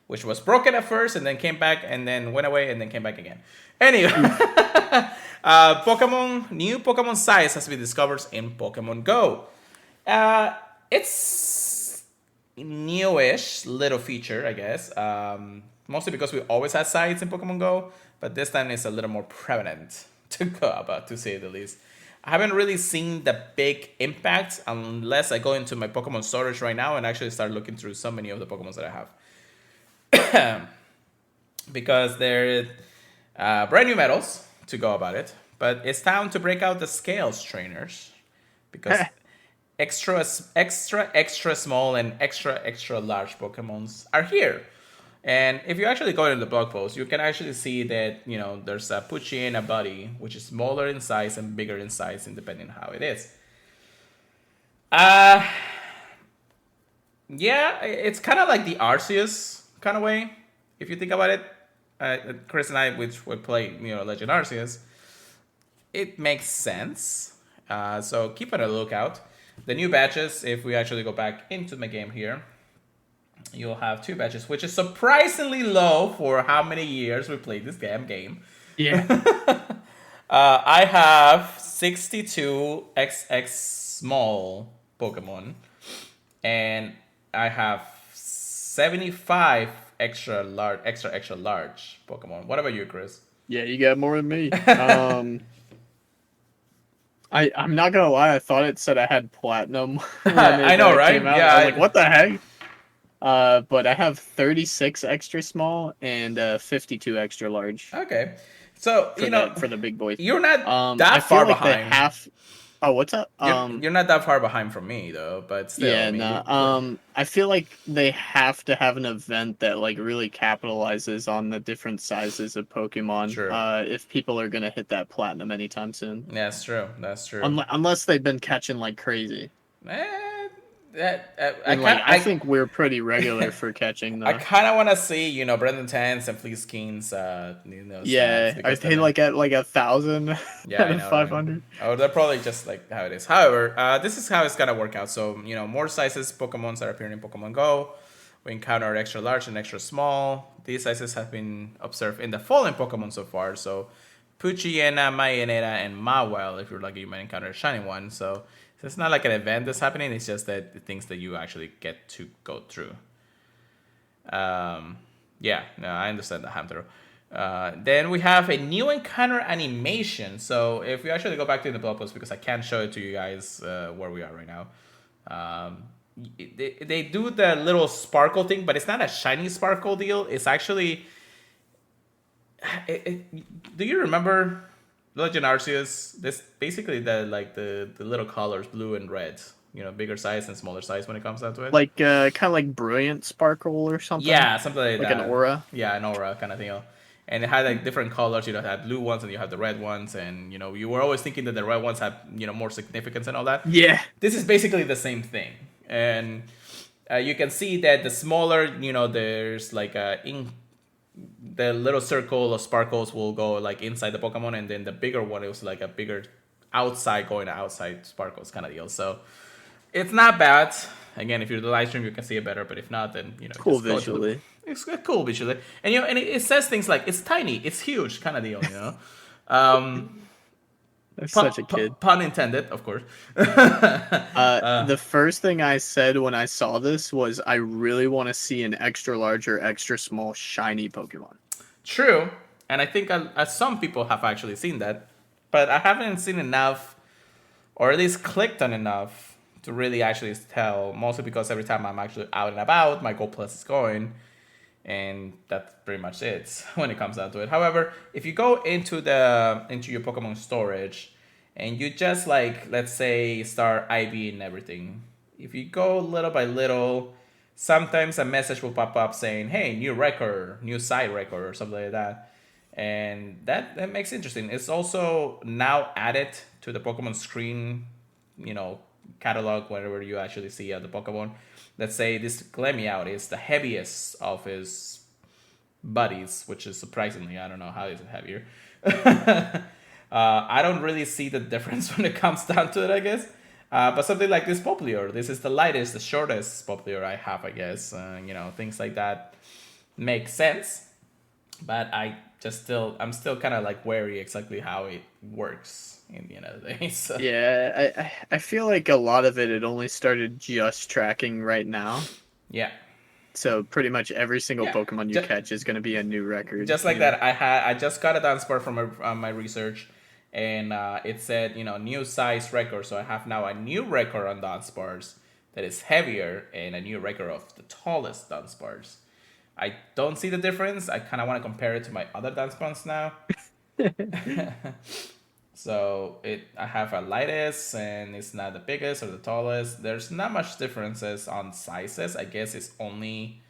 which was broken at first and then came back and then went away and then came back again. Anyway, new Pokemon size has been discovered in Pokemon Go. It's newish little feature, I guess. Mostly because we always had sites in Pokemon Go, but this time it's a little more prevalent to say the least. I haven't really seen the big impact unless I go into my Pokemon storage right now and actually start looking through so many of the Pokemons that I have. Because there are brand new medals to go about it, but it's time to break out the Scales trainers because extra small and extra large Pokemons are here. And if you actually go into the blog post, you can actually see that, there's a Pucci and a Buddy, which is smaller in size and bigger in size, depending on how it is. Yeah, it's kind of like the Arceus kind of way, if you think about it. Chris and I, which would play, Legend Arceus, it makes sense. So keep on a lookout. The new badges, if we actually go back into my game here, you'll have 2 badges, which is surprisingly low for how many years we played this damn game. Yeah. I have 62 XX small Pokemon. and I have 75 extra large Pokemon. What about you, Chris? Yeah, you got more than me. I'm not gonna lie. I thought it said I had platinum when I it know, came right? out. I was like, Yeah. what the heck? But I have 36 extra small and 52 extra large Okay. So for the big boys. you're not I that feel far like the behind. half. Oh, what's up? You're not that far behind from me though, but still, I Yeah, mean, no. I feel like they have to have an event that like really capitalizes on the different sizes of Pokemon. true. If people are gonna hit that platinum anytime soon, That's true. That's true. Unless they've been catching like crazy. Eh, I And like kind I think we're pretty regular for catching I though. kind of want to see Brendan Tans and Fleece Keen's stats Yeah, are because they then like at like 1,000 yeah, out I of know, right? 500? Oh, they're probably just like how it is. However, this is how it's gonna work out. So more sizes Pokemons are appearing in Pokemon Go. We encountered extra large and extra small. These sizes have been observed in the fallen Pokemon so far. So Poochyena, Mayaneta, and Mawile. If you're lucky, you might encounter a shiny one. So it's not like an event that's happening. It's just that the things that you actually get to go through. Yeah, no, I understand that, Hamtaro. Then we have a new encounter animation. So if we actually go back to the blog post, because I can't show it to you guys where we are right now. They do the little sparkle thing, but it's not a shiny sparkle deal. It's actually... do you remember Legend Arceus? This basically the little colors, blue and red. Bigger size and smaller size when it comes down to it. Like kind of like brilliant sparkle or something. Yeah, something like Like that. an aura. Yeah, an aura kind of thing. And it had like different colors. You had blue ones and you had the red ones, and you were always thinking that the red ones had more significance and all that. Yeah. This is basically the same thing, and you can see that the smaller, there's like the little circle of sparkles will go like inside the Pokemon, and then the bigger one, it was like a bigger outside sparkles kind of deal. So it's not bad. Again, if you're the live stream, you can see it better. But if not, then Cool just go visually. it's cool visually, and it says things like it's tiny, it's huge, kind of deal. Um, That's such a kid. Pun intended, of course. The first thing I said when I saw this was I really want to see an extra large or extra small shiny Pokemon. True, and I think some people have actually seen that, but I haven't seen enough, or at least clicked on enough to really actually tell. Mostly because every time I'm actually out and about, my Gold Plus is going, and that's pretty much it when it comes down to it. However, if you go into your Pokemon storage, and you just let's say start IV and everything, if you go little by little, sometimes a message will pop up saying, "Hey, new record, new side record," or something like that. And that makes it interesting. It's also now added to the Pokemon screen, catalog whenever you actually see the Pokemon. Let's say this Glemeout is the heaviest of his buddies, which is surprisingly, I don't know how is it heavier. I don't really see the difference when it comes down to it, I guess. But something like this Poplior, this is the lightest, the shortest Poplior I have, I guess. Things like that make sense. But I'm still kind of wary exactly how it works in the end of the day. So. Yeah, I feel like a lot of it only started just tracking right now. Yeah. So pretty much every single Pokemon you catch is going to be a new record. Just like that, I just got a Dunsparce from my research, and it said new size record. So I have now a new record on Dunsparce that is heavier, and a new record of the tallest Dunsparce. I don't see the difference. I kind of want to compare it to my other Dunsparce now. So I have a lightest, and it's not the biggest or the tallest. There's not much differences on sizes. I guess it's only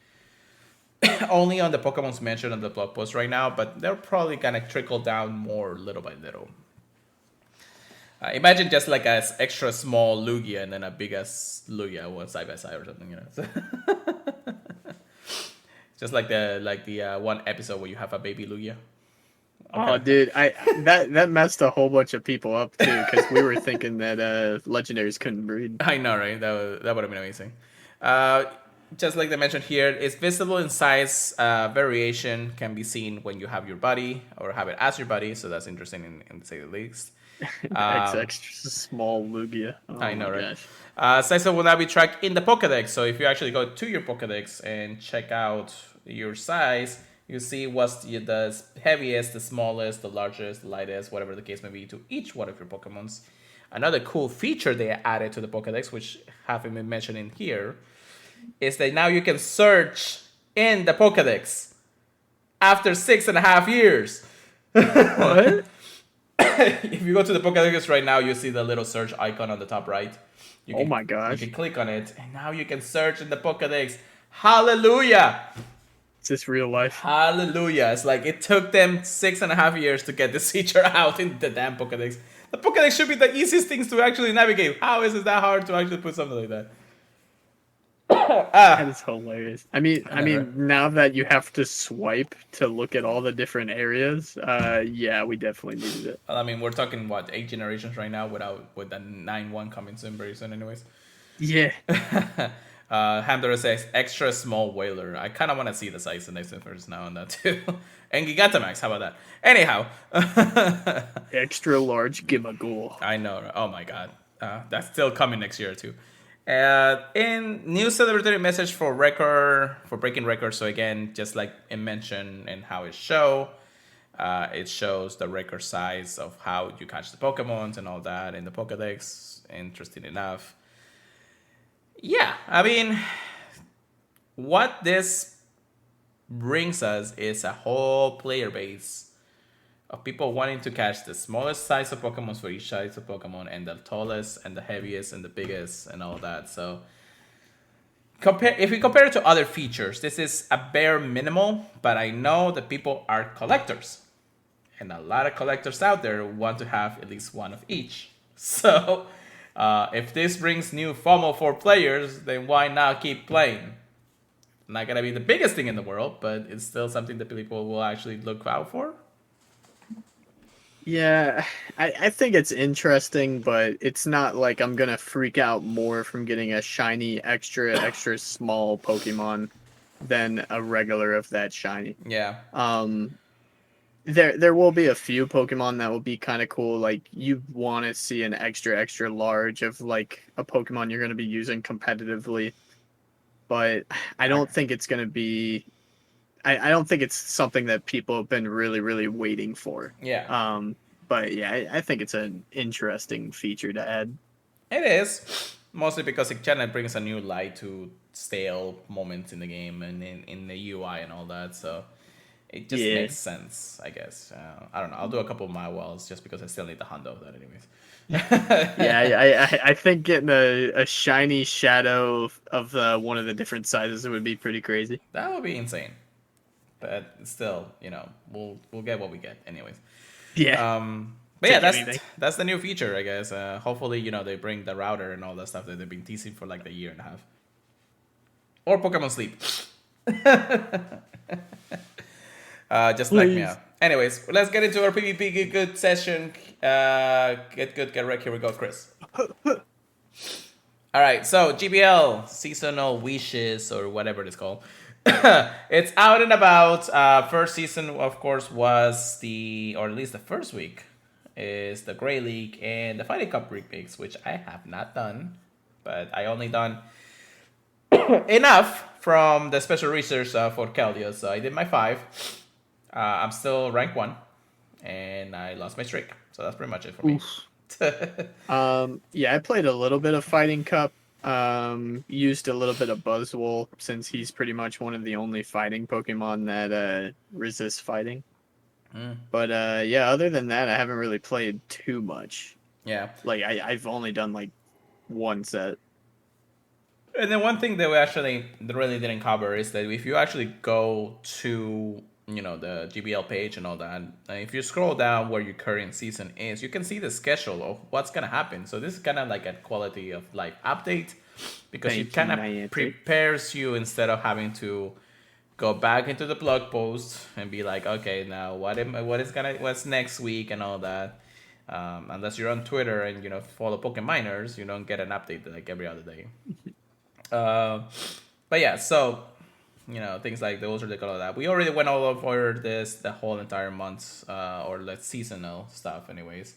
on the Pokemon's mentioned on the blog post right now, but they're probably gonna trickle down more little by little. Imagine just like an extra small Lugia and then a big ass Lugia one side by side or something, So just like the one episode where you have a baby Lugia. Okay. Oh, dude, that messed a whole bunch of people up too, because we were thinking that legendaries couldn't breed. I know, right? That would have been amazing. Just like they mentioned here, it's visible in size. Variation can be seen when you have your buddy or have it as your buddy, so that's interesting in say the least. The X extra small Lugia. I Oh know, my right? gosh. Size will now be tracked in the Pokédex. So if you actually go to your Pokédex and check out your size, you see what's the heaviest, the smallest, the largest, the lightest, whatever the case may be, to each one of your Pokémons. Another cool feature they added to the Pokédex, which haven't been mentioned in here, is that now you can search in the Pokédex after 6.5 years. What? If you go to the Pokédex right now, you see the little search icon on the top right. You Oh can my you gosh. can click on it, and now you can search in the Pokédex. Hallelujah! Is this real life? Hallelujah! It's like it took them 6.5 years to get this feature out in the damn Pokédex. The Pokédex should be the easiest things to actually navigate. How is it that hard to actually put something like that? That is hilarious. I mean, I know, right? now that you have to swipe to look at all the different areas, yeah, we definitely needed it. Well, I mean, we're talking what 8 generations right now, with the 9.1 coming soon, very soon, anyways. Yeah. Hamdora says extra small whaler. I kind of want to see the size of next first now on that too. And Gigantamax, how about that? Anyhow, Extra large Gimmighoul. I know. Oh my god, that's still coming next year too. In new celebratory message for breaking records. So again, just like it mentioned in how it shows the record size of how you catch the Pokemons and all that in the Pokedex. Interesting enough. Yeah, I mean, what this brings us is a whole player base of people wanting to catch the smallest size of Pokemon for each size of Pokemon, and the tallest and the heaviest and the biggest and all that. So if we compare it to other features, this is a bare minimal, but I know that people are collectors. And a lot of collectors out there want to have at least one of each. So if this brings new FOMO for players, then why not keep playing? Not gonna be the biggest thing in the world, but it's still something that people will actually look out for. Yeah, I think it's interesting, but it's not like I'm gonna freak out more from getting a shiny, extra small Pokemon than a regular of that shiny. Yeah. There will be a few Pokemon that will be kind of cool. Like you want to see an extra large of like a Pokemon you're going to be using competitively, but I don't think it's going to be. I don't think it's something that people have been really waiting for. Yeah. But yeah, I think it's an interesting feature to add. It is. Mostly because it kind of brings a new light to stale moments in the game and in the UI and all that. So it just Yeah. makes sense, I guess. I don't know. I'll do a couple of my wells just because I still need the hundo of that, anyways. Yeah, I think getting a shiny shadow of one of the different sizes would be pretty crazy. That would be insane. But still, we'll get what we get, anyways. Yeah. But yeah, Take anything. that's the new feature, I guess. Hopefully, they bring the router and all that stuff that they've been teasing for like a year and a half. Or Pokemon Sleep. Just like me out. Anyways, let's get into our PvP get good session. Get good, get wrecked. Here we go, Chris. All right, so GBL seasonal wishes or whatever it's called. It's out and about. First season, of course, was or at least the first week is the Grey League and the Fighting Cup remakes, which I have not done, but I only done enough from the special research for Keldeo. So I did my 5. I'm still rank 1, and I lost my streak. So that's pretty much it for me. Yeah, I played a little bit of Fighting Cup. Used a little bit of Buzzwole since he's pretty much one of the only fighting Pokemon that resists fighting. But yeah, other than that, I haven't really played too much. Yeah. Like I've only done like one set. And then one thing that we actually really didn't cover is that if you actually go to the GBL page and all that, if you scroll down where your current season is, you can see the schedule of what's gonna happen. So this is kind of like a quality of life update because it kind of prepares you instead of having to go back into the blog post and be like, okay, now what's next week and all that. Unless you're on Twitter and follow Pokeminers, you don't get an update like every other day. But yeah, so things like those are the color that we already went all over the whole entire month or like seasonal stuff, anyways.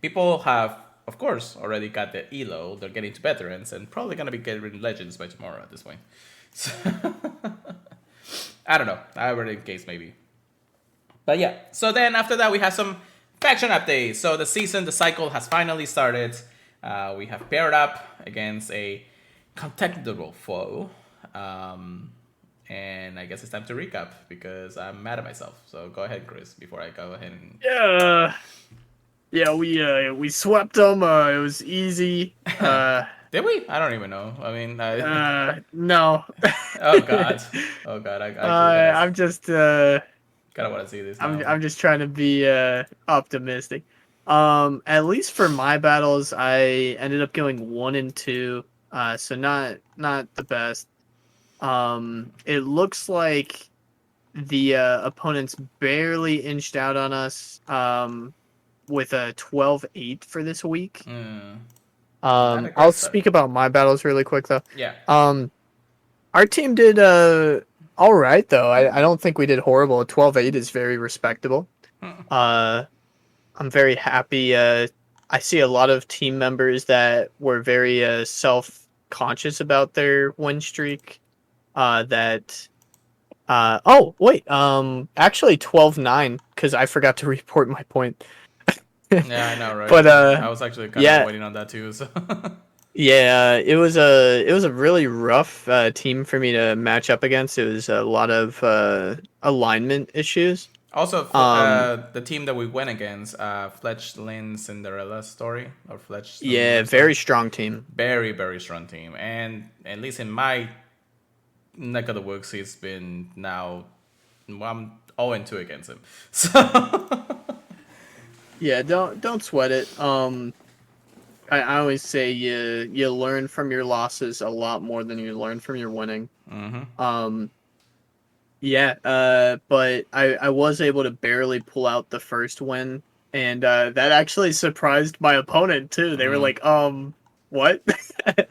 people have, of course, already got the elo. They're getting to veterans and probably gonna be getting legends by tomorrow at this point. So I don't know. I already in case maybe. But yeah. So then after that we have some faction updates. So the cycle has finally started. We have paired up against a contendable foe. And I guess it's time to recap because I'm mad at myself. So go ahead, Chris, before I go ahead and. Yeah, we swept them. It was easy. Did we? I don't even know. I mean, No. Oh god, oh god, I actually I'm just gotta want to see this now. I'm just trying to be optimistic. At least for my battles, I ended up going 1-2. So not the best. It looks like the opponents barely inched out on us. With a 12-8 for this week. I'll speak about my battles really quick though. Yeah. Our team did all right though. I don't think we did horrible. 12-8 is very respectable. I'm very happy. I see a lot of team members that were very self-conscious about their win streak. Actually 12-9 because I forgot to report my point. Yeah, I know, right? But I was actually kind of waiting on that too. So. Yeah, it was a really rough team for me to match up against. It was a lot of alignment issues. Also, the team that we went against, Fletch Lynn Cinderella story or Fletch. Yeah, very strong team. Very very strong team, and at least in my neck of the woods, he's been now. I'm 0-2 against him. So. Yeah, don't sweat it. I always say you learn from your losses a lot more than you learn from your winning. Mm-hmm. But I was able to barely pull out the first win, and that actually surprised my opponent too. They were like, what? That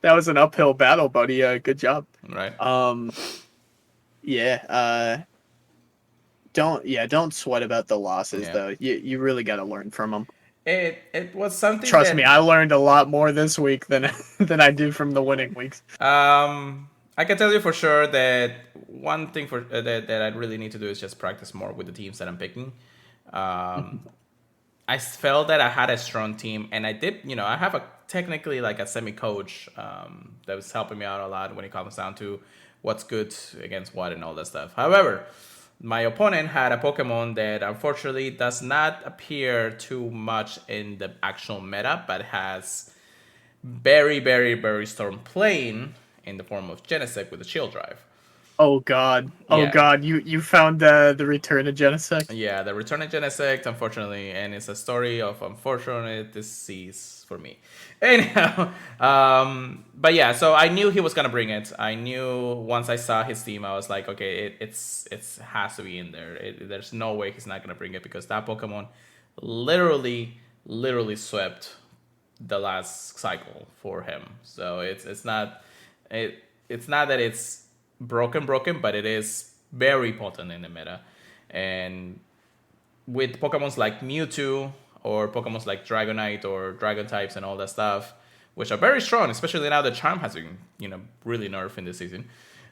was an uphill battle, buddy. Good job. Right. Don't sweat about the losses though. You really got to learn from them. It was something. Trust me, I learned a lot more this week than than I do from the winning weeks. I can tell you for sure that one thing that I really need to do is just practice more with the teams that I'm picking. I felt that I had a strong team, and I did. I have technically like a semi-coach that was helping me out a lot when it comes down to what's good against what and all that stuff. However, my opponent had a Pokemon that unfortunately does not appear too much in the actual meta, but has very, very, very strong playing in the form of Genesect with the Shield Drive. Oh god. You found the return of Genesect? Yeah, the return of Genesect, unfortunately, and it's a story of unfortunate disease for me. Anyhow, but yeah, so I knew he was gonna bring it. I knew once I saw his team, I was like, okay, it has to be in there. There's no way he's not gonna bring it because that Pokemon literally swept the last cycle for him. So it's not that it's broken, but it is very potent in the meta. And with Pokemons like Mewtwo or Pokemons like Dragonite or Dragon types and all that stuff, which are very strong, especially now that Charm has been, really nerfed in this season.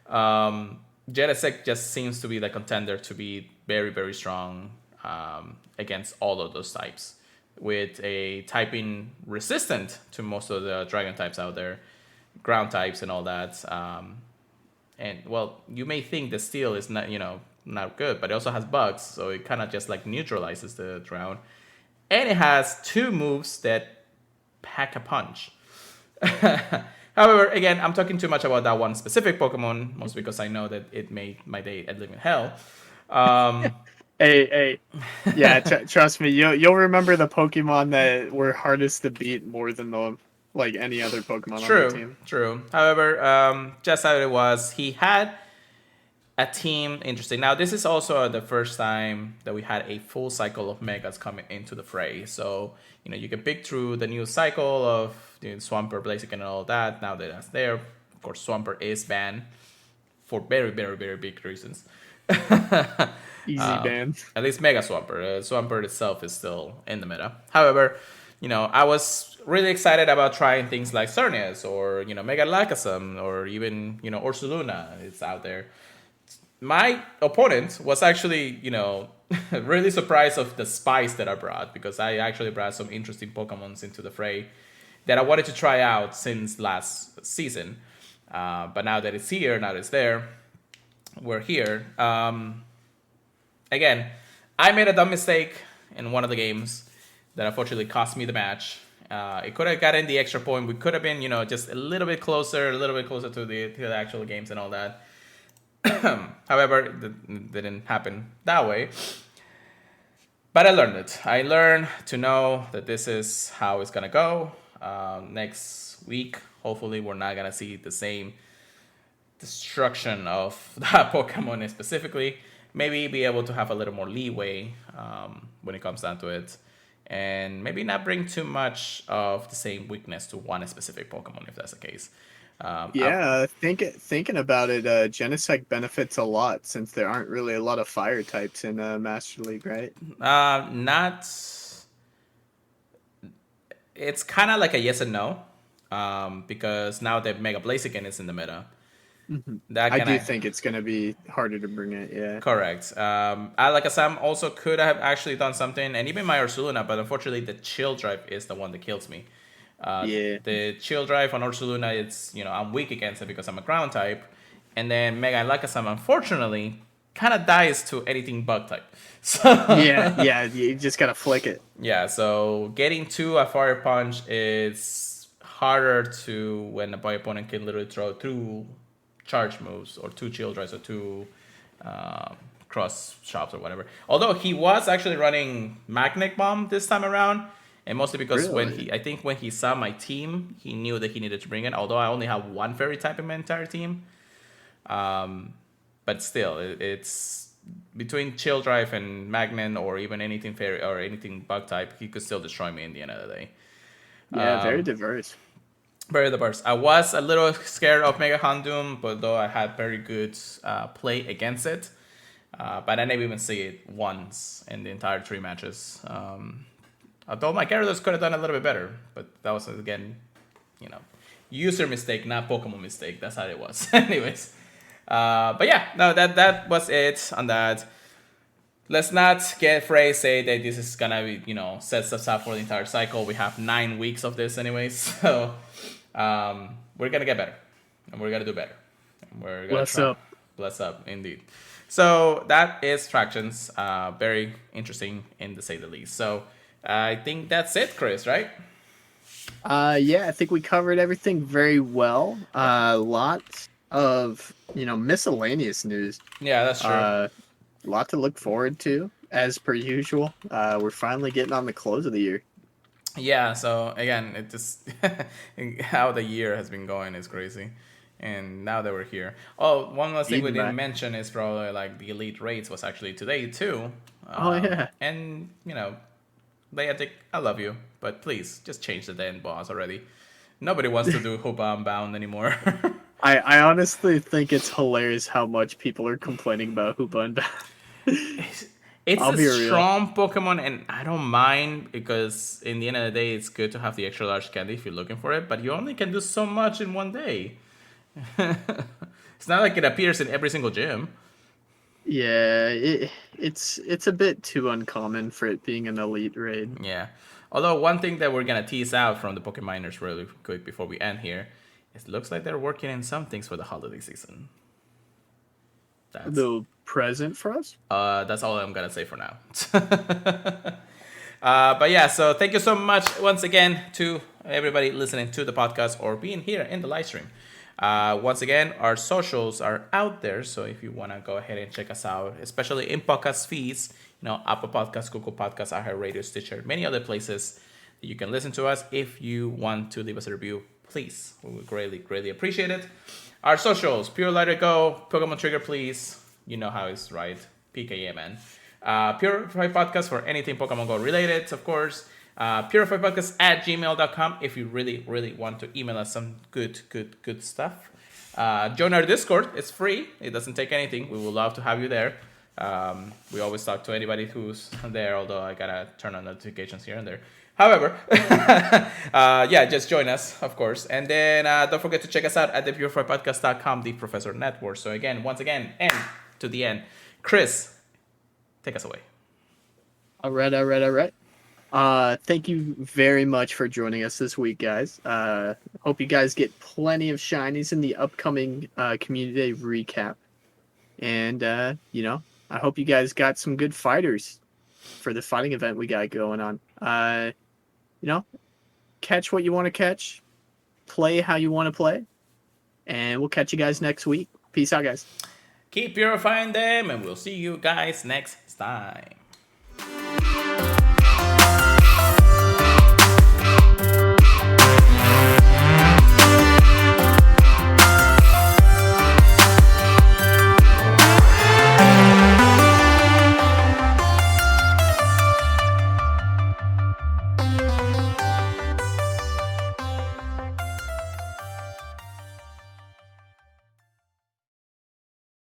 Genesect just seems to be the contender to be very, very strong against all of those types, with a typing resistant to most of the Dragon types out there, ground types and all that. And well, you may think the steel is not good, but it also has bugs, so it kind of just like neutralizes the ground. And it has two moves that pack a punch. However, again, I'm talking too much about that one specific Pokemon, mostly because I know that it made my day a living hell. Hey, yeah, trust me, you'll remember the Pokemon that were hardest to beat more than any other Pokemon on the team. True. However, just how it was, he had a team interesting. Now, this is also the first time that we had a full cycle of Megas coming into the fray. So, you can pick through the new cycle of Swampert, Blaziken, and all that. Now that that's there, of course, Swampert is banned for very, very, very big reasons. Easy ban. At least Mega Swampert. Swampert itself is still in the meta. However, I was really excited about trying things like Cernius or, Mega Lakasam or even, Ursuluna. It's out there. My opponent was actually, really surprised of the spice that I brought because I actually brought some interesting Pokemons into the fray that I wanted to try out since last season. But now that it's here, now that it's there, we're here. Again, I made a dumb mistake in one of the games that unfortunately cost me the match. It could have gotten the extra point. We could have been, just a little bit closer to the actual games and all that. However, it didn't happen that way. But I learned it. I learned to know that this is how it's gonna go. Next week, hopefully, we're not gonna see the same destruction of that Pokemon specifically. Maybe be able to have a little more leeway when it comes down to it, and maybe not bring too much of the same weakness to one specific Pokemon if that's the case. Thinking about it, Genesect benefits a lot since there aren't really a lot of fire types in Master League, right? Not. It's kind of like a yes and no, because now that Mega Blaziken is in the meta. Mm-hmm. I do think it's going to be harder to bring it, yeah. Correct. Alakazam also could have actually done something, and even my Ursuluna, but unfortunately the Chill Drive is the one that kills me. The Chill Drive on Ursuluna, it's, I'm weak against it because I'm a ground type, and then Mega Alakazam, unfortunately, kind of dies to anything bug type. So yeah, you just got to flick it. Yeah, so getting to a Fire Punch is harder to when my opponent can literally throw 2 charge moves or 2 chill drives or 2 cross shops or whatever. Although he was actually running Magnet Bomb this time around, and mostly because Really? when he saw my team, he knew that he needed to bring it. Although I only have 1 fairy type in my entire team, but still, it's between chill drive and Magnet or even anything fairy or anything bug type, he could still destroy me in the end of the day. Yeah, very diverse. Very diverse. I was a little scared of Mega Houndoom, but though I had very good play against it. But I never even see it once in the entire 3 matches. Although my characters could have done a little bit better, but that was, again, user mistake, not Pokemon mistake. That's how it was. Anyways. But yeah, no, that was it on that. Let's not get afraid, say that this is gonna be, sets us up for the entire cycle. We have 9 weeks of this anyways, so we're gonna get better, and we're gonna do better. We're gonna bless up, indeed. So that is Tractions. Very interesting, in to say the least. So I think that's it, Chris, right? Yeah, I think we covered everything very well. Lots of miscellaneous news. Yeah, that's true. A lot to look forward to, as per usual. We're finally getting on the close of the year. Yeah, so again, it just how the year has been going is crazy. And now that we're here. Oh, one last thing we didn't mention is probably like the elite rates was actually today too. Yeah. And Leatic, I love you, but please just change the damn boss already. Nobody wants to do Hoopa Unbound anymore. I honestly think it's hilarious how much people are complaining about Hoopa Unbound. It's a strong Pokemon, and I don't mind because in the end of the day, it's good to have the extra large candy if you're looking for it, but you only can do so much in one day. It's not like it appears in every single gym. Yeah, it's a bit too uncommon for it being an elite raid. Yeah. Although one thing that we're going to tease out from the Pokemoners really quick before we end here, it looks like they're working in some things for the holiday season. The present for us? That's all I'm going to say for now. But yeah, so thank you so much once again to everybody listening to the podcast or being here in the live stream. Once again, our socials are out there, so if you want to go ahead and check us out, especially in podcast feeds, Apple Podcasts, Google Podcasts, iHeartRadio, Stitcher, many other places that you can listen to us. If you want to leave us a review, please, we would greatly appreciate it. Our socials: Pure Lighter Go, Pokemon Trigger, please. You know how it's right, PKMN. Purified Podcast for anything Pokemon Go related, of course. Purifiedpodcast@gmail.com if you really want to email us some good stuff. Join our Discord. It's free. It doesn't take anything. We would love to have you there. We always talk to anybody who's there, although I gotta turn on notifications here and there. However, yeah, just join us, of course. And then don't forget to check us out at thepurifiedpodcast.com, the Professor Network. So again, once again, and to the end. Chris, take us away. All right. Thank you very much for joining us this week, guys. Hope you guys get plenty of shinies in the upcoming community day recap. And, I hope you guys got some good fighters for the fighting event we got going on. Catch what you want to catch, play how you want to play, and we'll catch you guys next week. Peace out, guys. Keep purifying them, and we'll see you guys next time.